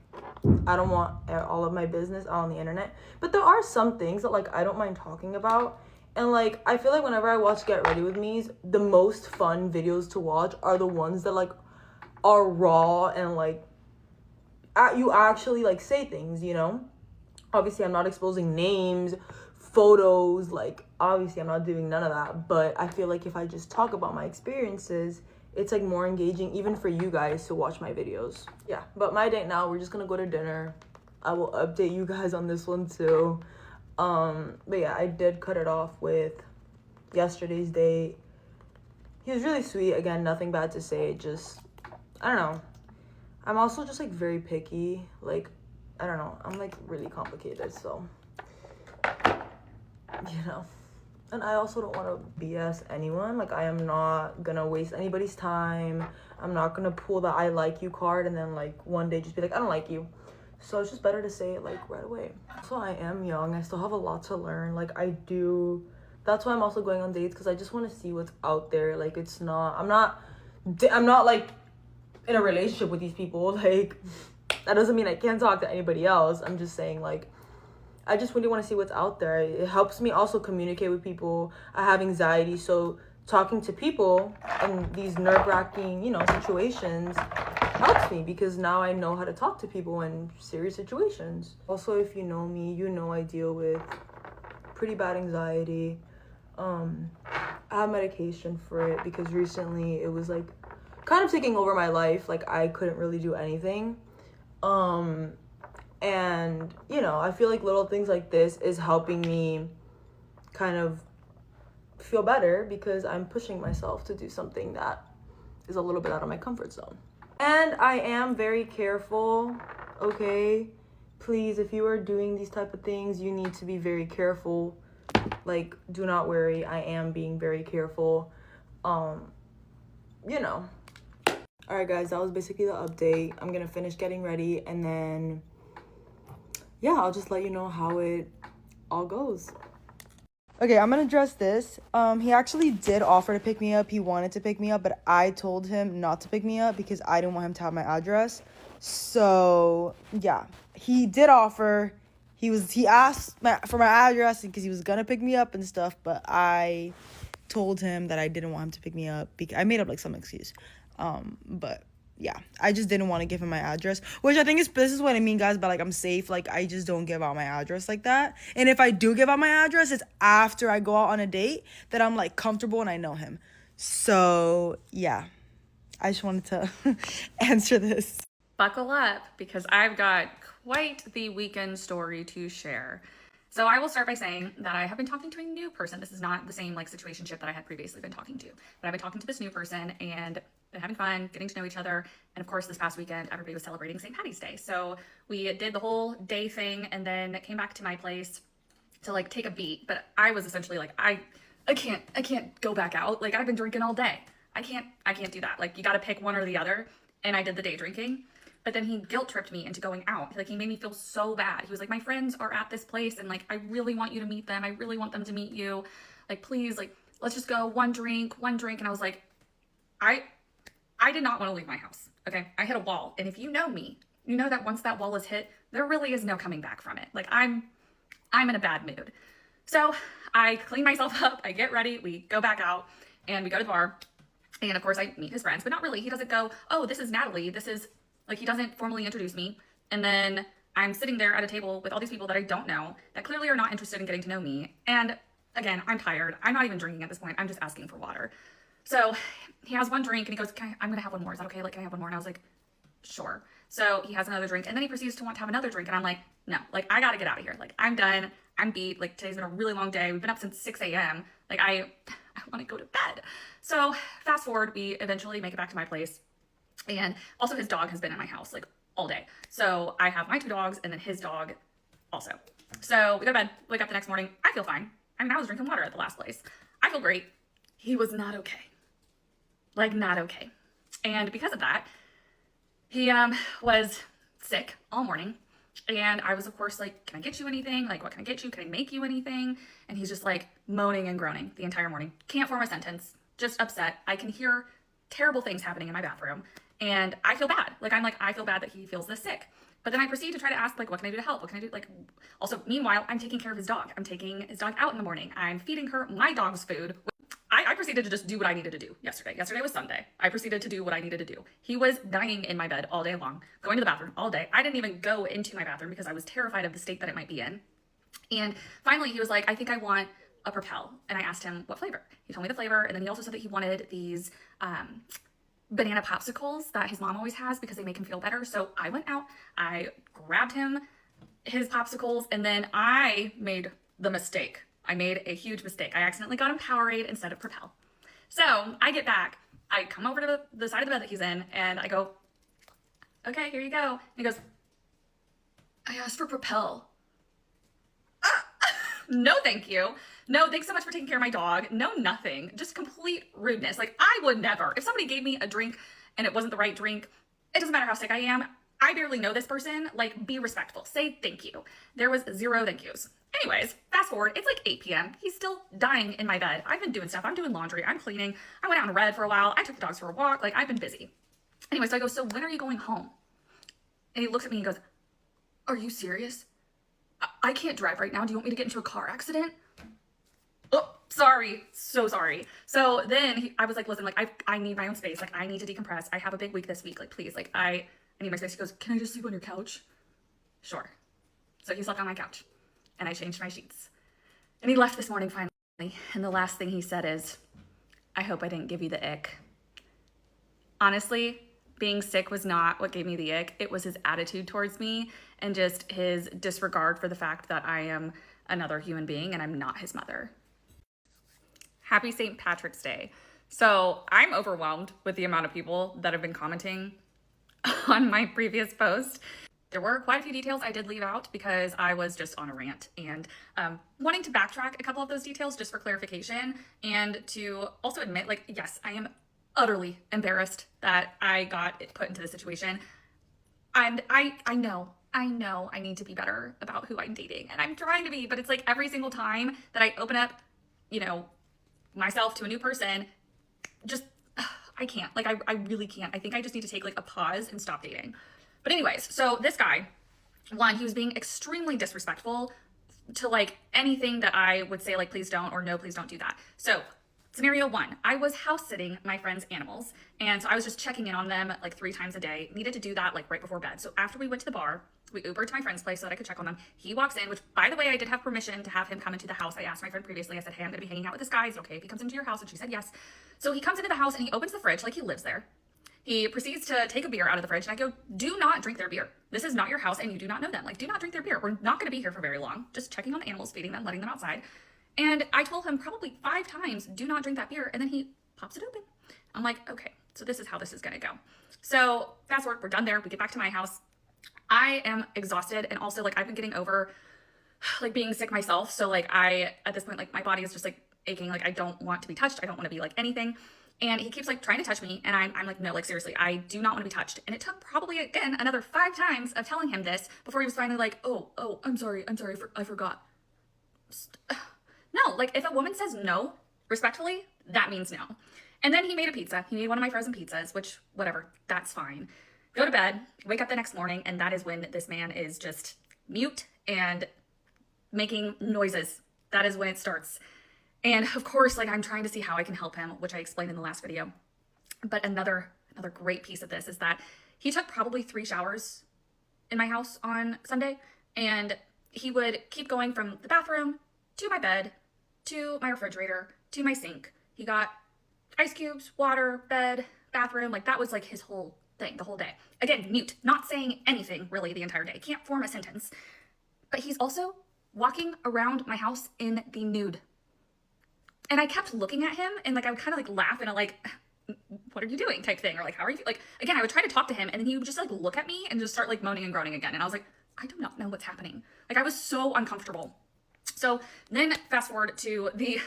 I don't want all of my business out on the internet. But there are some things that, like, I don't mind talking about. And, like, I feel like whenever I watch Get Ready With Me's, the most fun videos to watch are the ones that, like, are raw and, like, you actually, like, say things, you know? Obviously, I'm not exposing names, photos, like, obviously I'm not doing none of that. But I feel like if I just talk about my experiences, it's, like, more engaging even for you guys to watch my videos. Yeah, but my date now, we're just gonna go to dinner. I will update you guys on this one too. But yeah, I did cut it off with yesterday's date. He was really sweet. Again, nothing bad to say, just, I don't know. I'm also just, like, very picky. Like, I don't know. I'm, like, really complicated, so, you know. And I also don't want to BS anyone. Like, I am not gonna waste anybody's time. I'm not gonna pull the I like you card and then, like, one day just be like, I don't like you. So it's just better to say it, like, right away. So I am young. I still have a lot to learn. Like, I do. That's why I'm also going on dates, because I just want to see what's out there. Like, it's not, I'm not, like, in a relationship with these people. Like, that doesn't mean I can't talk to anybody else. I'm just saying, like, I just really want to see what's out there. It helps me also communicate with people. I have anxiety, so talking to people in these nerve-wracking, you know, situations helps me, because now I know how to talk to people in serious situations. Also, if you know me, you know I deal with pretty bad anxiety. I have medication for it because recently it was, like, kind of taking over my life. Like, I couldn't really do anything. And, you know, I feel like little things like this is helping me kind of feel better, because I'm pushing myself to do something that is a little bit out of my comfort zone. And I am very careful, okay? Please, if you are doing these type of things, you need to be very careful. Like, do not worry, I am being very careful. You know. Alright guys, that was basically the update. I'm gonna finish getting ready, and then, yeah, I'll just let you know how it all goes. Okay, I'm gonna address this. He actually did offer to pick me up. He wanted to pick me up, but I told him not to pick me up because I didn't want him to have my address. So, yeah, he did offer. He asked for my address because he was gonna pick me up and stuff, but I told him that I didn't want him to pick me up because I made up, like, some excuse. But yeah, I just didn't want to give him my address, which I think this is what I mean, guys, but, like, I'm safe. Like, I just don't give out my address like that. And if I do give out my address, it's after I go out on a date that I'm, like, comfortable and I know him. So yeah, I just wanted to answer this. Buckle up, because I've got quite the weekend story to share. So I will start by saying that I have been talking to a new person. This is not the same, like, situationship that I had previously been talking to, but I've been talking to this new person and been having fun, getting to know each other. And of course, this past weekend, everybody was celebrating St. Patty's Day. So we did the whole day thing and then came back to my place to, like, take a beat. But I was essentially like, I can't go back out. Like, I've been drinking all day. I can't do that. Like, you got to pick one or the other. And I did the day drinking. But then he guilt tripped me into going out. Like, he made me feel so bad. He was like, my friends are at this place and, like, I really want you to meet them. I really want them to meet you. Like, please, like, let's just go one drink. And I was like, I did not want to leave my house. Okay. I hit a wall. And if you know me, you know that once that wall is hit, there really is no coming back from it. Like, I'm in a bad mood. So I clean myself up. I get ready. We go back out and we go to the bar. And of course I meet his friends, but not really. He doesn't go, oh, this is Natalie. This is, like, he doesn't formally introduce me. And then I'm sitting there at a table with all these people that I don't know, that clearly are not interested in getting to know me. And again, I'm tired. I'm not even drinking at this point. I'm just asking for water. So he has one drink and he goes, I'm gonna have one more. Is that okay? Like, can I have one more? And I was like, sure. So he has another drink and then he proceeds to want to have another drink. And I'm like, no, like, I gotta get out of here. Like, I'm done. I'm beat. Like, today's been a really long day. We've been up since 6 a.m. Like, I I want to go to bed. So fast forward, we eventually make it back to my place. And also his dog has been in my house like all day. So I have my 2 dogs and then his dog also. So we go to bed, wake up the next morning. I feel fine. I mean, I was drinking water at the last place. I feel great. He was not okay. Like, not okay. And because of that, he was sick all morning. And I was, of course, like, can I get you anything? Like, what can I get you? Can I make you anything? And he's just like moaning and groaning the entire morning. Can't form a sentence. Just upset. I can hear terrible things happening in my bathroom. And I feel bad. Like, I feel bad that he feels this sick. But then I proceed to try to ask, like, what can I do to help? What can I do? Like, also, meanwhile, I'm taking care of his dog. I'm taking his dog out in the morning. I'm feeding her my dog's food. I proceeded to just do what I needed to do yesterday. Yesterday was Sunday. I proceeded to do what I needed to do. He was dying in my bed all day long, going to the bathroom all day. I didn't even go into my bathroom because I was terrified of the state that it might be in. And finally, he was like, I think I want a Propel. And I asked him what flavor. He told me the flavor. And then he also said that he wanted these banana popsicles that his mom always has because they make him feel better. So I went out, I grabbed him his popsicles, and then I made the mistake. I made a huge mistake. I accidentally got him Powerade instead of Propel. So I get back, I come over to the side of the bed that he's in, and I go, okay, here you go. And he goes, I asked for Propel. No, thank you. No, thanks so much for taking care of my dog. No, nothing. Just complete rudeness. Like, I would never. If somebody gave me a drink and it wasn't the right drink, it doesn't matter how sick I am. I barely know this person. Like, be respectful. Say thank you. There was 0 thank yous. Anyways, fast forward. It's like 8 p.m. He's still dying in my bed. I've been doing stuff. I'm doing laundry. I'm cleaning. I went out and read for a while. I took the dogs for a walk. Like, I've been busy. Anyway, so I go, so when are you going home? And he looks at me and goes, are you serious? I can't drive right now. Do you want me to get into a car accident? Oh, sorry. So sorry. So then I was like, listen, like, I need my own space. Like, I need to decompress. I have a big week this week. Like, please, like, I need my space. He goes, can I just sleep on your couch? Sure. So he slept on my couch and I changed my sheets. And he left this morning finally. And the last thing he said is, I hope I didn't give you the ick. Honestly, being sick was not what gave me the ick. It was his attitude towards me and just his disregard for the fact that I am another human being and I'm not his mother. Happy St. Patrick's Day. So I'm overwhelmed with the amount of people that have been commenting on my previous post. There were quite a few details I did leave out because I was just on a rant and wanting to backtrack a couple of those details just for clarification and to also admit, like, yes, I am utterly embarrassed that I got put into this situation. And I know I need to be better about who I'm dating and I'm trying to be, but it's like every single time that I open up, you know, myself to a new person, just, I can't, like, I really can't. I think I just need to take like a pause and stop dating. But anyways, so this guy, one, he was being extremely disrespectful to like anything that I would say, like, please don't, or no, please don't do that. So scenario 1, I was house sitting my friend's animals. And so I was just checking in on them like 3 times a day, needed to do that like right before bed. So after we went to the bar, we Ubered to my friend's place so that I could check on them. He walks in, which, by the way, I did have permission to have him come into the house. I asked my friend previously, I said, hey, I'm gonna be hanging out with this guy. Is it okay if he comes into your house? And she said yes. So he comes into the house and he opens the fridge like he lives there. He proceeds to take a beer out of the fridge and I go, do not drink their beer. This is not your house and you do not know them. Like, do not drink their beer. We're not gonna be here for very long. Just checking on the animals, feeding them, letting them outside. And I told him probably 5 times, do not drink that beer. And then he pops it open. I'm like, okay, so this is how this is gonna go. So fast forward, we're done there. We get back to my house. I am exhausted. And also, like, I've been getting over like being sick myself. So like at this point, like, my body is just like aching. Like, I don't want to be touched. I don't want to be like anything. And he keeps like trying to touch me. And I'm like, no, like, seriously, I do not want to be touched. And it took probably, again, another 5 times of telling him this before he was finally like, oh, I'm sorry. I forgot. No, like, if a woman says no, respectfully, that means no. And then he made a pizza. He made one of my frozen pizzas, which, whatever, that's fine. Go to bed, wake up the next morning, and that is when this man is just mute and making noises. That is when it starts. And of course, like, I'm trying to see how I can help him, which I explained in the last video. But another great piece of this is that he took probably 3 showers in my house on Sunday, and he would keep going from the bathroom to my bed, to my refrigerator, to my sink. He got ice cubes, water, bed, bathroom. Like, that was like his whole thing, the whole day. Again, mute, not saying anything really the entire day. Can't form a sentence. But he's also walking around my house in the nude. And I kept looking at him, and like I would kind of like laugh and like, what are you doing type thing, or like, how are you, like, again, I would try to talk to him, and then he would just like look at me and just start like moaning and groaning again, and I was like, I do not know what's happening. Like, I was so uncomfortable. So then fast forward to the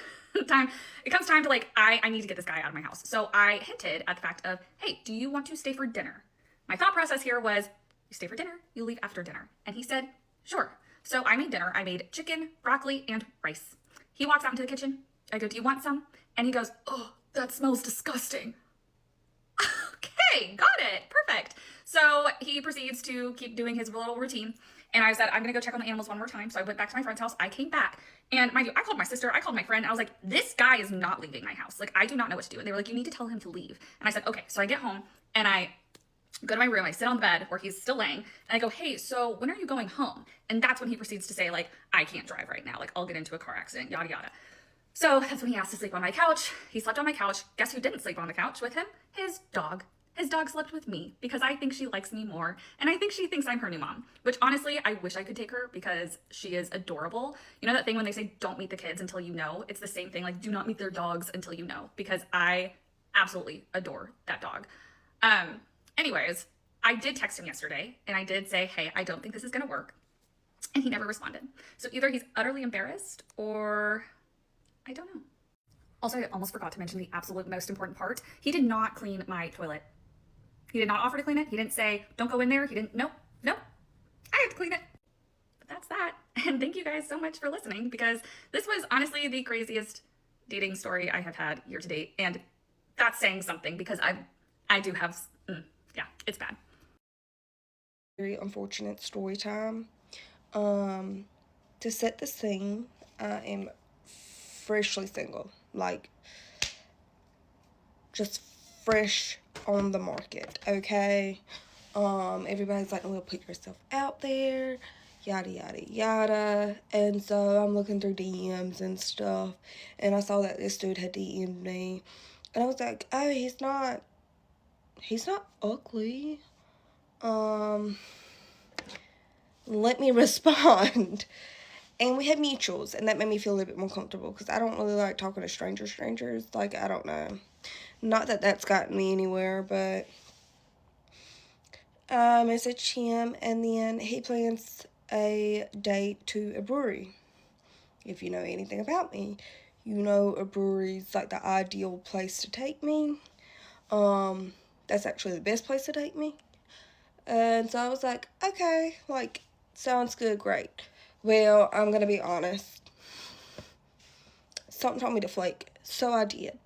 time, it comes time to like, I need to get this guy out of my house. So I hinted at the fact of, hey, do you want to stay for dinner? My thought process here was, you stay for dinner, you leave after dinner. And he said, sure. So I made dinner. I made chicken, broccoli, and rice. He walks out into the kitchen. I go, do you want some? And he goes, oh, that smells disgusting. Okay, got it. Perfect. So he proceeds to keep doing his little routine. And I said, I'm going to go check on the animals one more time. So I went back to my friend's house. I came back. And mind you, I called my sister. I called my friend. I was like, this guy is not leaving my house. Like, I do not know what to do. And they were like, you need to tell him to leave. And I said, okay. So I get home and I go to my room. I sit on the bed where he's still laying. And I go, hey, so when are you going home? And that's when he proceeds to say, like, I can't drive right now. Like, I'll get into a car accident, yada, yada. So that's when he asked to sleep on my couch. He slept on my couch. Guess who didn't sleep on the couch with him? His dog. His dog slept with me because I think she likes me more. And I think she thinks I'm her new mom, which honestly, I wish I could take her because she is adorable. You know that thing when they say, don't meet the kids until you know? It's the same thing. Like, do not meet their dogs until you know, because I absolutely adore that dog. Anyways, I did text him yesterday and I did say, hey, I don't think this is going to work. And he never responded. So either he's utterly embarrassed or I don't know. Also, I almost forgot to mention the absolute most important part. He did not clean my toilet. He did not offer to clean it. He didn't say, don't go in there. He didn't, nope. I have to clean it. But that's that. And thank you guys so much for listening, because this was honestly the craziest dating story I have had year to date. And that's saying something because I do have, yeah, it's bad. Very unfortunate story time. To set the scene, I am freshly single, like just fresh on the market, okay? Everybody's like, well, put yourself out there, yada yada yada. And so I'm looking through DMs and stuff, and I saw that this dude had DM'd me, and I was like, oh, he's not ugly. Let me respond. And we had mutuals, and that made me feel a little bit more comfortable, because I don't really like talking to strangers. Like, I don't know. Not that that's gotten me anywhere, but I messaged him, and then he plans a date to a brewery. If you know anything about me, you know a brewery's like the ideal place to take me. That's actually the best place to take me. And so I was like, okay, like, sounds good, great. Well, I'm going to be honest. Something told me to flake, so I did.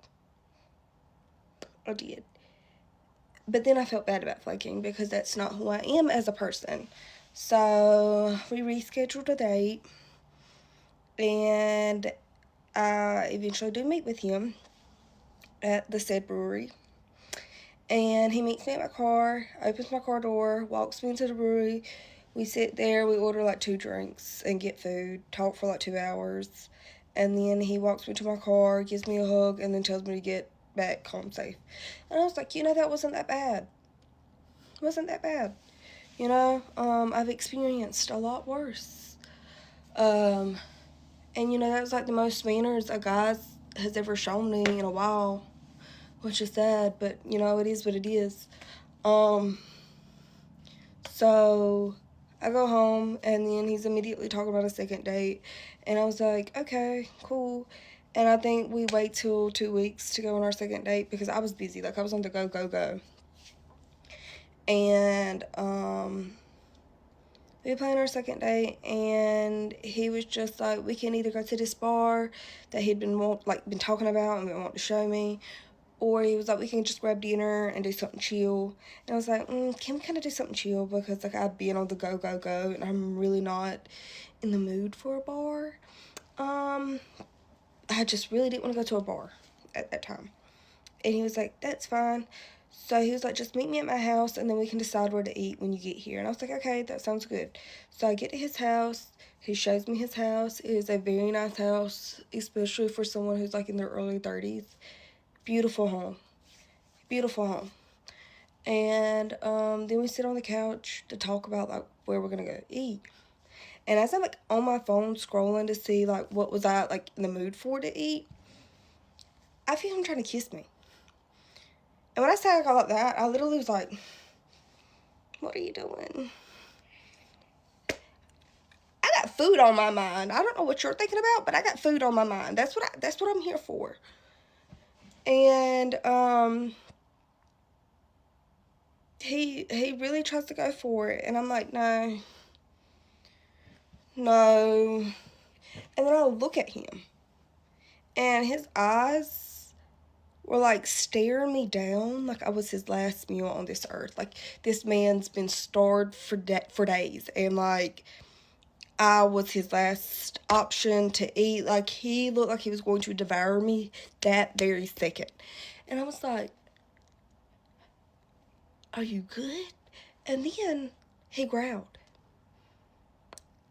But then I felt bad about flaking, because that's not who I am as a person. So we rescheduled a date, and I eventually do meet with him at the said brewery. And he meets me at my car, opens my car door, walks me into the brewery. We sit there, we order like 2 drinks and get food, talk for like 2 hours. And then he walks me to my car, gives me a hug, and then tells me to get back home safe. And I was like, that wasn't that bad. It wasn't that bad. I've experienced a lot worse. And that was like the most manners a guy has ever shown me in a while, which is sad, but it is what it is. So I go home, and then he's immediately talking about a second date, and I was like, okay, cool. And I think we wait till 2 weeks to go on our second date, because I was busy. Like, I was on the go. And we planned our second date, and he was just like, we can either go to this bar that he'd been talking about and been wanting to show me, or he was like, we can just grab dinner and do something chill. And I was like, can we kind of do something chill, because like I've been on the go, and I'm really not in the mood for a bar. I just really didn't want to go to a bar at that time. And he was like, that's fine. So he was like, just meet me at my house, and then we can decide where to eat when you get here. And I was like, okay, that sounds good. So I get to his house. He shows me his house. It is a very nice house, especially for someone who's like in their early 30s. Beautiful home. And then we sit on the couch to talk about like where we're gonna go eat. And as I'm like on my phone scrolling to see like what was I like in the mood for to eat, I feel him trying to kiss me. And when I say I got like that, I literally was like, what are you doing? I got food on my mind. I don't know what you're thinking about, but I got food on my mind. That's what I'm here for. And he really tries to go for it, and I'm like, no. And then I look at him, and his eyes were like staring me down like I was his last meal on this earth. Like, this man's been starved for days, and like I was his last option to eat. Like, he looked like he was going to devour me that very second. And I was like, are you good? And then he growled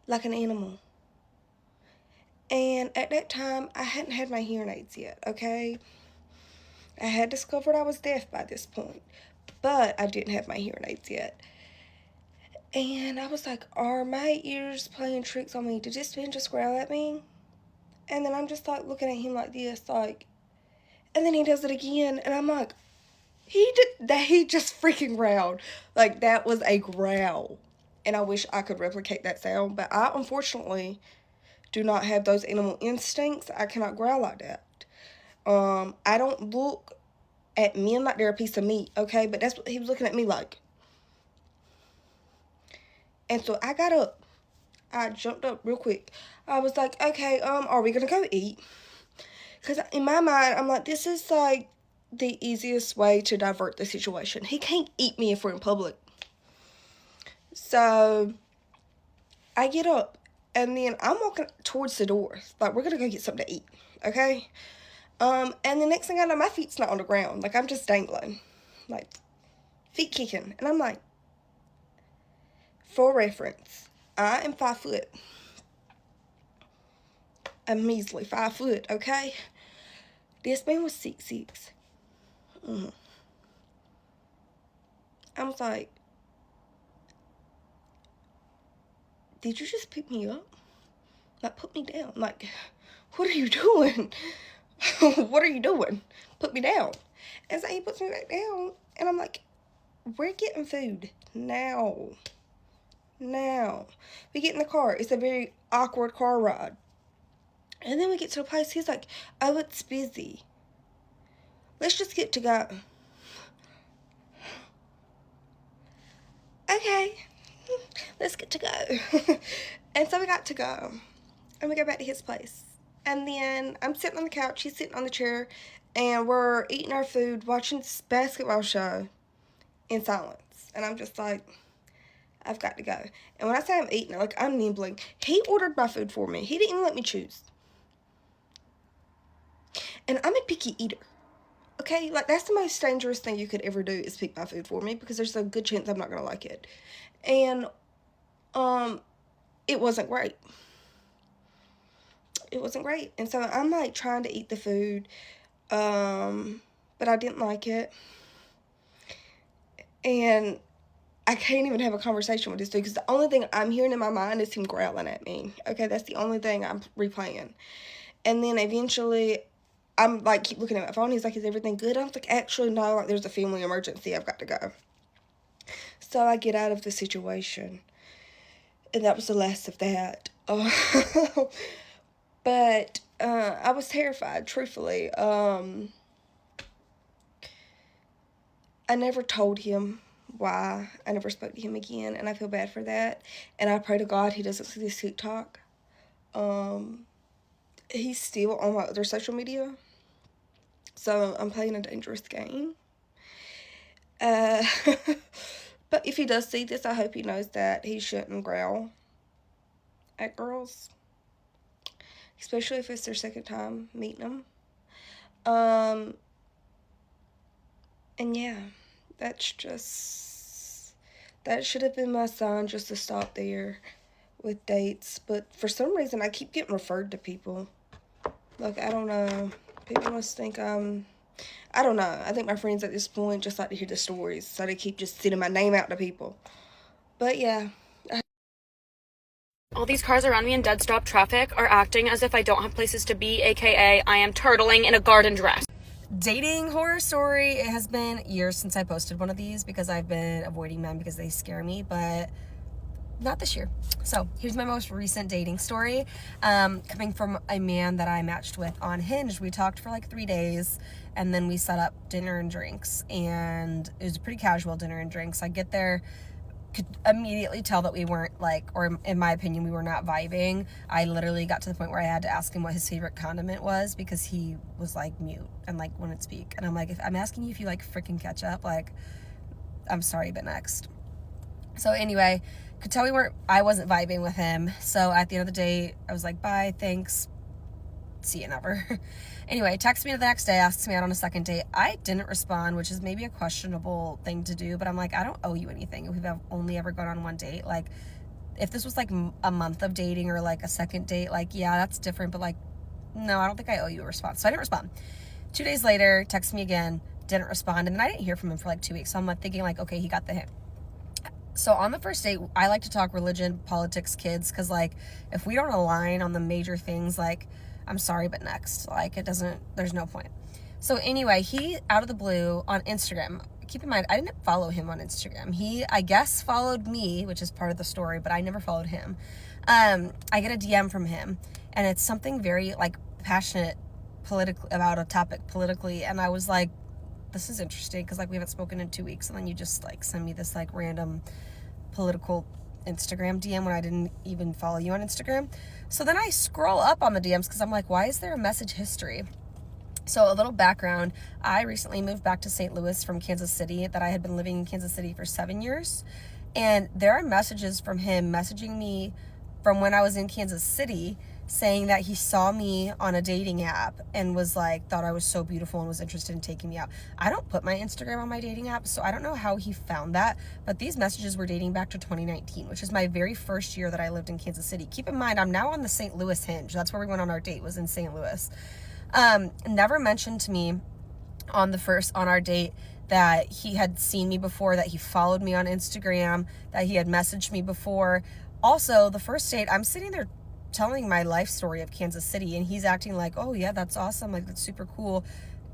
like an animal. And at that time, I hadn't had my hearing aids yet, okay? I had discovered I was deaf by this point, but I didn't have my hearing aids yet. And I was like, are my ears playing tricks on me? Did this man just growl at me? And then I'm just like looking at him like this, like, and then he does it again, and I'm like, he just freaking growled. Like, that was a growl. And I wish I could replicate that sound, but I unfortunately do not have those animal instincts. I cannot growl like that. I don't look at men like they're a piece of meat, okay? But that's what he was looking at me like. And so I got up. I jumped up real quick. I was like, okay, are we gonna go eat? Because in my mind, I'm like, this is like the easiest way to divert the situation. He can't eat me if we're in public. So I get up, and then I'm walking towards the door. Like, we're gonna go get something to eat, okay? And the next thing I know, my feet's not on the ground. Like, I'm just dangling. Like, feet kicking. And I'm like, for reference, I am 5 foot. A measly 5 foot, okay? This man was 6'6". I was like, did you just pick me up? Like, put me down. Like, what are you doing? What are you doing? Put me down. And so he puts me back down, and I'm like, we're getting food now. We get in the car. It's a very awkward car ride. And then we get to the place. He's like, oh, it's busy. Let's just get to go. Okay, let's get to go. And so we got to go. And we go back to his place. And then I'm sitting on the couch. He's sitting on the chair. And we're eating our food, watching this basketball show in silence. And I'm just like, I've got to go. And when I say I'm eating, like, I'm nibbling. He ordered my food for me. He didn't even let me choose. And I'm a picky eater. Okay? Like, that's the most dangerous thing you could ever do, is pick my food for me, because there's a good chance I'm not going to like it. And, it wasn't great. It wasn't great. And so I'm, like, trying to eat the food, but I didn't like it. And I can't even have a conversation with this dude, because the only thing I'm hearing in my mind is him growling at me. Okay, that's the only thing I'm replaying. And then eventually, I'm like, keep looking at my phone. He's like, is everything good? I'm like, actually, no, like, there's a family emergency. I've got to go. So I get out of the situation. And that was the last of that. But I was terrified, truthfully. I never told him why. I never spoke to him again, and I feel bad for that. And I pray to God he doesn't see this TikTok. He's still on my other social media, so I'm playing a dangerous game. But if he does see this, I hope he knows that he shouldn't growl at girls, especially if it's their second time meeting them. And yeah, that should have been my sign, just to stop there with dates. But for some reason, I keep getting referred to people. Like, I don't know. People must think I don't know. I think my friends at this point just like to hear the stories, so they keep just sending my name out to people. But yeah. All these cars around me in dead stop traffic are acting as if I don't have places to be, aka I am turtling in a garden dress. Dating horror story. It has been years since I posted one of these because I've been avoiding men because they scare me, but not this year. So here's my most recent dating story, coming from a man that I matched with on Unhinged. We talked for like 3 days, and then we set up dinner and drinks, and it was a pretty casual dinner and drinks. I get there, could immediately tell that we weren't like, or in my opinion, we were not vibing. I literally got to the point where I had to ask him what his favorite condiment was because he was like mute and like wouldn't speak. And I'm like, if I'm asking you if you like freaking ketchup, like, I'm sorry, but next. So anyway, could tell I wasn't vibing with him. So at the end of the day, I was like, bye, thanks, see you never. Anyway, texts me the next day, asks me out on a second date. I didn't respond, which is maybe a questionable thing to do, but I'm like, I don't owe you anything. We've only ever gone on one date. Like, if this was like a month of dating or like a second date, like, yeah, that's different, but like, no, I don't think I owe you a response. So I didn't respond. 2 days later, texts me again, didn't respond, and then I didn't hear from him for like 2 weeks. So I'm like thinking like, okay, he got the hint. So on the first date, I like to talk religion, politics, kids, because like if we don't align on the major things, like, I'm sorry, but next. Like, there's no point. So anyway, he, out of the blue, on Instagram, keep in mind, I didn't follow him on Instagram. He, I guess, followed me, which is part of the story, but I never followed him. I get a DM from him, and it's something very like passionate politically, about a topic politically, and I was like, this is interesting, because like we haven't spoken in 2 weeks, and then you just like send me this like random political Instagram DM when I didn't even follow you on Instagram. So then I scroll up on the DMs because I'm like, why is there a message history? So a little background, I recently moved back to St. Louis from Kansas City, that I had been living in Kansas City for 7 years. And there are messages from him messaging me from when I was in Kansas City, saying that he saw me on a dating app and was like, thought I was so beautiful and was interested in taking me out. I don't put my Instagram on my dating app, so I don't know how he found that, but these messages were dating back to 2019, which is my very first year that I lived in Kansas City. Keep in mind, I'm now on the St. Louis Hinge. That's where we went on our date, was in St. Louis. Never mentioned to me on our date that he had seen me before, that he followed me on Instagram, that he had messaged me before. Also, the first date, I'm sitting there telling my life story of Kansas City, and he's acting like, oh yeah, that's awesome, like that's super cool.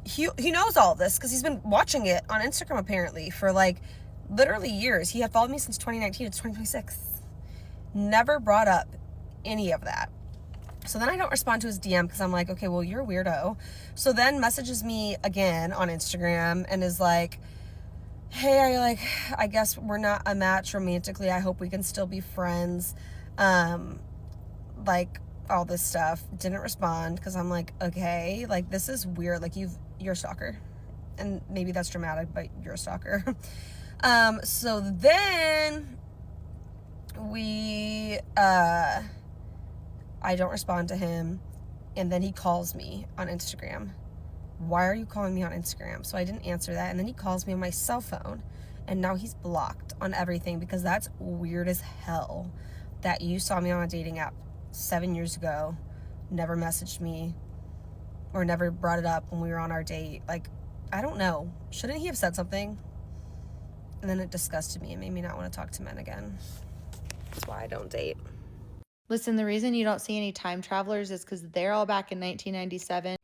He knows all this because he's been watching it on Instagram apparently for like literally years. He had followed me since 2019. It's 2026. Never brought up any of that. So then I don't respond to his DM because I'm like, okay, well, you're a weirdo. So then messages me again on Instagram and is like, hey, I guess we're not a match romantically. I hope we can still be friends. Like all this stuff. Didn't respond because I'm like, okay, like this is weird. Like you're a stalker. And maybe that's dramatic, but you're a stalker. So then I don't respond to him, and then he calls me on Instagram. Why are you calling me on Instagram? So I didn't answer that, and then he calls me on my cell phone, and now he's blocked on everything because that's weird as hell that you saw me on a dating app 7 years ago, never messaged me, or never brought it up when we were on our date. Like, I don't know. Shouldn't he have said something? And then it disgusted me and made me not want to talk to men again. That's why I don't date. Listen, the reason you don't see any time travelers is because they're all back in 1997.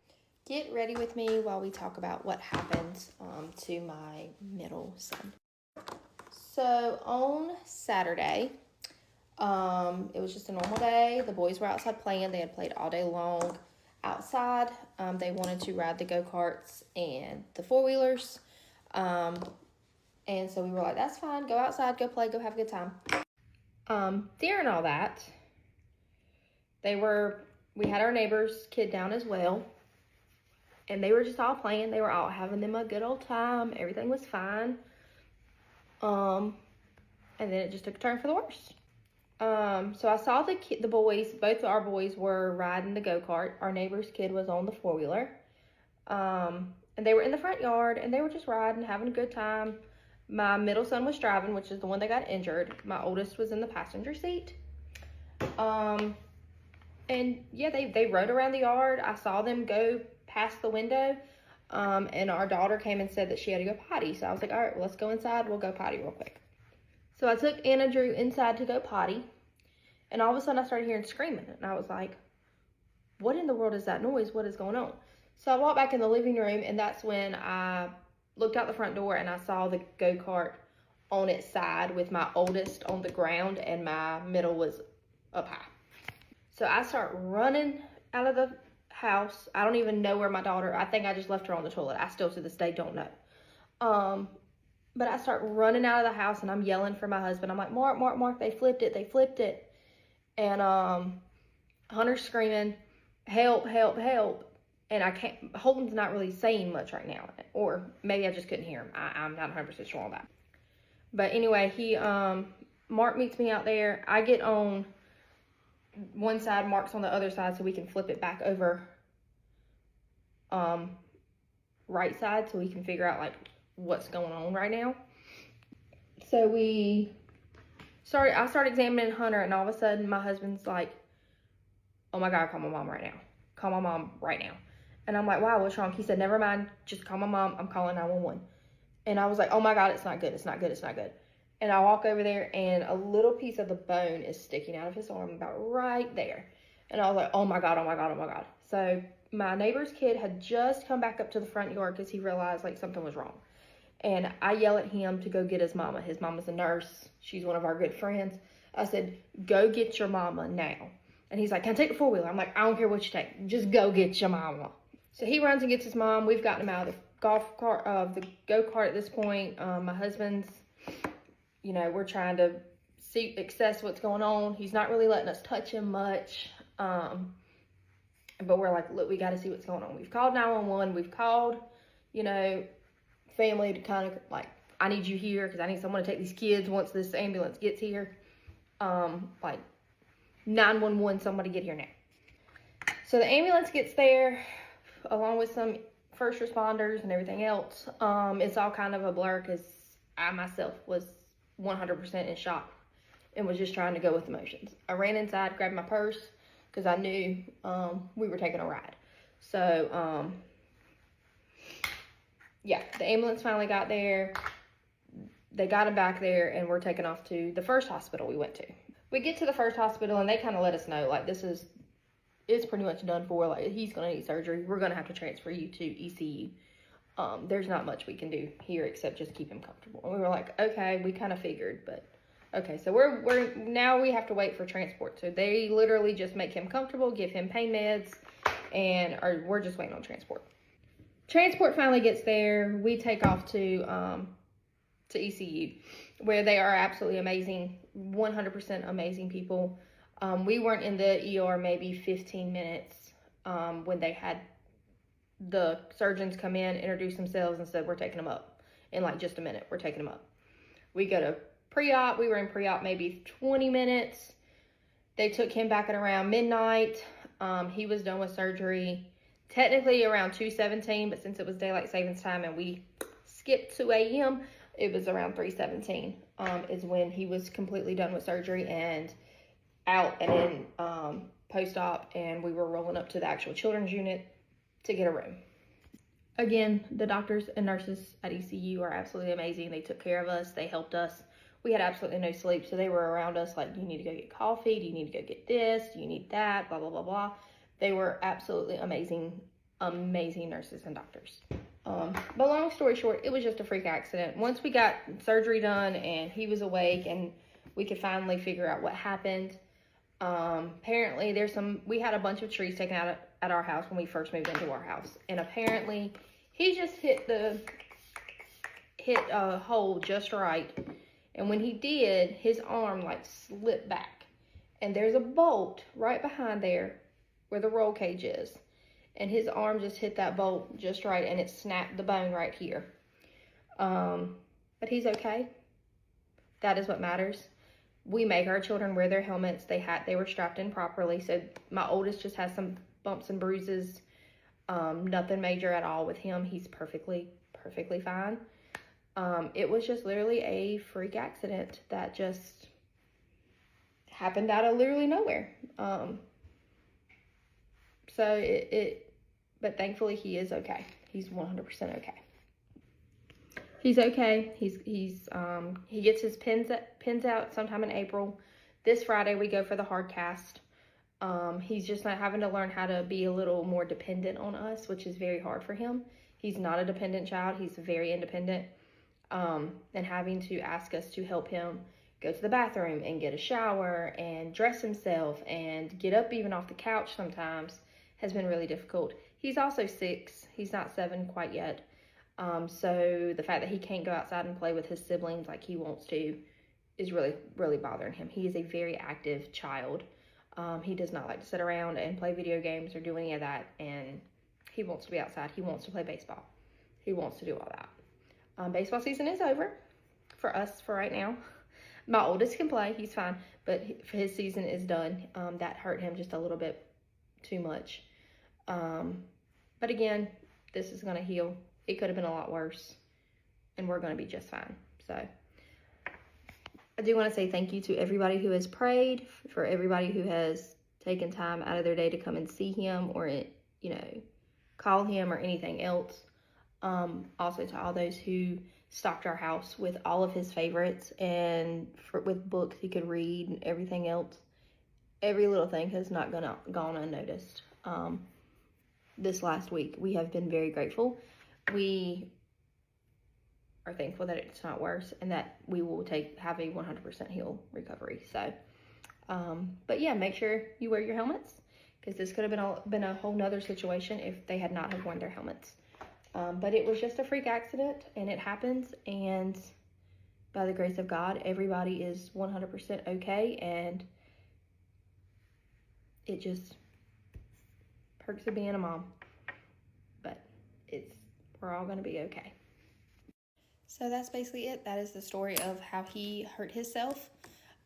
Get ready with me while we talk about what happened to my middle son. So on Saturday, it was just a normal day. The boys were outside playing. They had played all day long outside. They wanted to ride the go-karts and the four-wheelers. And so we were like, that's fine. Go outside, go play, go have a good time. During all that, we had our neighbor's kid down as well. And they were just all playing. They were all having them a good old time. Everything was fine. And then it just took a turn for the worse. So I saw the boys, both of our boys were riding the go-kart. Our neighbor's kid was on the four-wheeler. And they were in the front yard, and they were just riding, having a good time. My middle son was driving, which is the one that got injured. My oldest was in the passenger seat. And yeah, they rode around the yard. I saw them go past the window. And our daughter came and said that she had to go potty. So I was like, all right, well, let's go inside. We'll go potty real quick. So I took Anna Drew inside to go potty. And all of a sudden I started hearing screaming. And I was like, what in the world is that noise? What is going on? So I walked back in the living room, and that's when I looked out the front door and I saw the go-kart on its side with my oldest on the ground and my middle was up high. So I start running out of the house. I don't even know where my daughter, I think I just left her on the toilet. I still to this day don't know. But I start running out of the house and I'm yelling for my husband. I'm like, Mark, Mark, Mark, they flipped it, they flipped it. And Hunter's screaming, help, help, help. And I can't, Holden's not really saying much right now. Or maybe I just couldn't hear him. I'm not 100% sure on that. But anyway, Mark meets me out there. I get on one side, Mark's on the other side, so we can flip it back over right side so we can figure out like what's going on right now. So I start examining Hunter, and all of a sudden my husband's like, oh my God, call my mom right now. Call my mom right now. And I'm like, wow, what's wrong? He said, never mind, just call my mom. I'm calling 911. And I was like, oh my God, it's not good. It's not good. It's not good. And I walk over there and a little piece of the bone is sticking out of his arm about right there. And I was like, oh my God, oh my God, oh my God. So my neighbor's kid had just come back up to the front yard because he realized like something was wrong. And I yell at him to go get his mama. His mama's a nurse. She's one of our good friends. I said, go get your mama now. And he's like, can I take the four-wheeler? I'm like, I don't care what you take. Just go get your mama. So he runs and gets his mom. We've gotten him out of the the go-kart at this point. My husband's, we're trying to assess what's going on. He's not really letting us touch him much. But we're like, look, we got to see what's going on. We've called 911. We've called, family to kind of like, I need you here because I need someone to take these kids once this ambulance gets here. Like 911, somebody get here now. So the ambulance gets there along with some first responders and everything else. It's all kind of a blur because I myself was 100% in shock and was just trying to go with emotions. I ran inside, grabbed my purse because I knew we were taking a ride. So yeah, the ambulance finally got there. They got him back there and we're taken off to the first hospital we went to. We get to the first hospital and they kind of let us know like it's pretty much done for. Like he's gonna need surgery. We're gonna have to transfer you to ECU. There's not much we can do here except just keep him comfortable. And we were like, okay, we kind of figured, but okay. So we're now we have to wait for transport. So they literally just make him comfortable, give him pain meds, and we're just waiting on transport. Transport finally gets there. We take off to ECU, where they are absolutely amazing, 100% amazing people. We weren't in the ER maybe 15 minutes when they had the surgeons come in, introduce themselves, and said, we're taking them up. In like just a minute, we're taking them up. We go to pre-op. We were in pre-op maybe 20 minutes. They took him back at around midnight. He was done with surgery technically around 2:17, but since it was daylight savings time and we skipped 2 a.m., it was around 3:17 is when he was completely done with surgery and out and in post-op, and we were rolling up to the actual children's unit to get a room. Again, the doctors and nurses at ECU are absolutely amazing. They took care of us. They helped us. We had absolutely no sleep, so they were around us like, do you need to go get coffee? Do you need to go get this? Do you need that? Blah, blah, blah, blah. They were absolutely amazing, amazing nurses and doctors. But long story short, it was just a freak accident. Once we got surgery done and he was awake and we could finally figure out what happened, apparently we had a bunch of trees taken out at our house when we first moved into our house. And apparently he just hit a hole just right. And when he did, his arm like slipped back. And there's a bolt right behind there where the roll cage is. And his arm just hit that bolt just right and it snapped the bone right here. But he's okay. That is what matters. We make our children wear their helmets. They were strapped in properly. So my oldest just has some bumps and bruises. Nothing major at all with him. He's perfectly fine. It was just literally a freak accident that just happened out of literally nowhere. But thankfully he is okay. He's 100% okay. He's okay. He gets his pins out sometime in April. This Friday we go for the hard cast. He's just not having to learn how to be a little more dependent on us, which is very hard for him. He's not a dependent child. He's very independent. And having to ask us to help him go to the bathroom and get a shower and dress himself and get up even off the couch sometimes has been really difficult. He's also 6. He's not 7 quite yet. So the fact that he can't go outside and play with his siblings like he wants to is really, really bothering him. He is a very active child. He does not like to sit around and play video games or do any of that. And he wants to be outside. He wants to play baseball. He wants to do all that. Baseball season is over for us for right now. My oldest can play. He's fine. But his season is done. That hurt him just a little bit too much. But again, this is going to heal. It could have been a lot worse. And we're going to be just fine. So I do want to say thank you to everybody who has prayed, for everybody who has taken time out of their day to come and see him or, you know, call him or anything else. Also to all those who stocked our house with all of his favorites and with books he could read and everything else. Every little thing has not gone unnoticed. This last week, we have been very grateful. We are thankful that it's not worse and that we will have a 100% heal recovery. So, but yeah, make sure you wear your helmets, because this could have been a whole nother situation if they had not have worn their helmets. But it was just a freak accident, and it happens, and by the grace of God, everybody is 100% okay, and it just perks of being a mom. But we're all gonna be okay. So that's basically it. That is the story of how he hurt himself.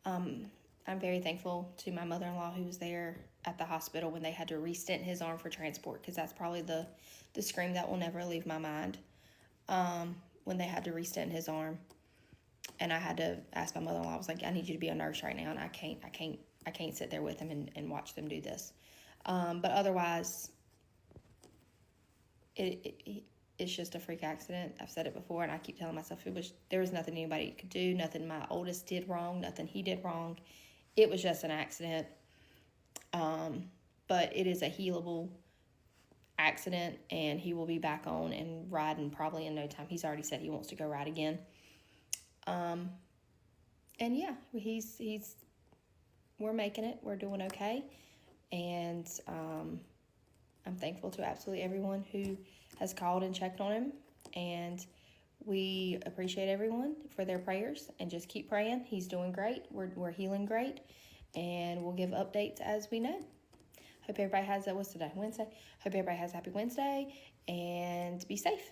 I'm very thankful to my mother-in-law who was there at the hospital when they had to re-stent his arm for transport, because that's probably the scream that will never leave my mind. When they had to re-stent his arm, and I had to ask my mother-in-law, I was like, I need you to be a nurse right now, and I can't sit there with him and watch them do this. But otherwise, it's just a freak accident. I've said it before, and I keep telling myself there was nothing anybody could do, nothing my oldest did wrong, nothing he did wrong. It was just an accident. But it is a healable accident, and he will be back on and riding probably in no time. He's already said he wants to go ride again. And yeah, we're making it. We're doing okay. And I'm thankful to absolutely everyone who has called and checked on him. And we appreciate everyone for their prayers, and just keep praying. He's doing great. We're healing great, and we'll give updates as we know. Hope everybody has what's today? Wednesday. Hope everybody has a happy Wednesday, and be safe.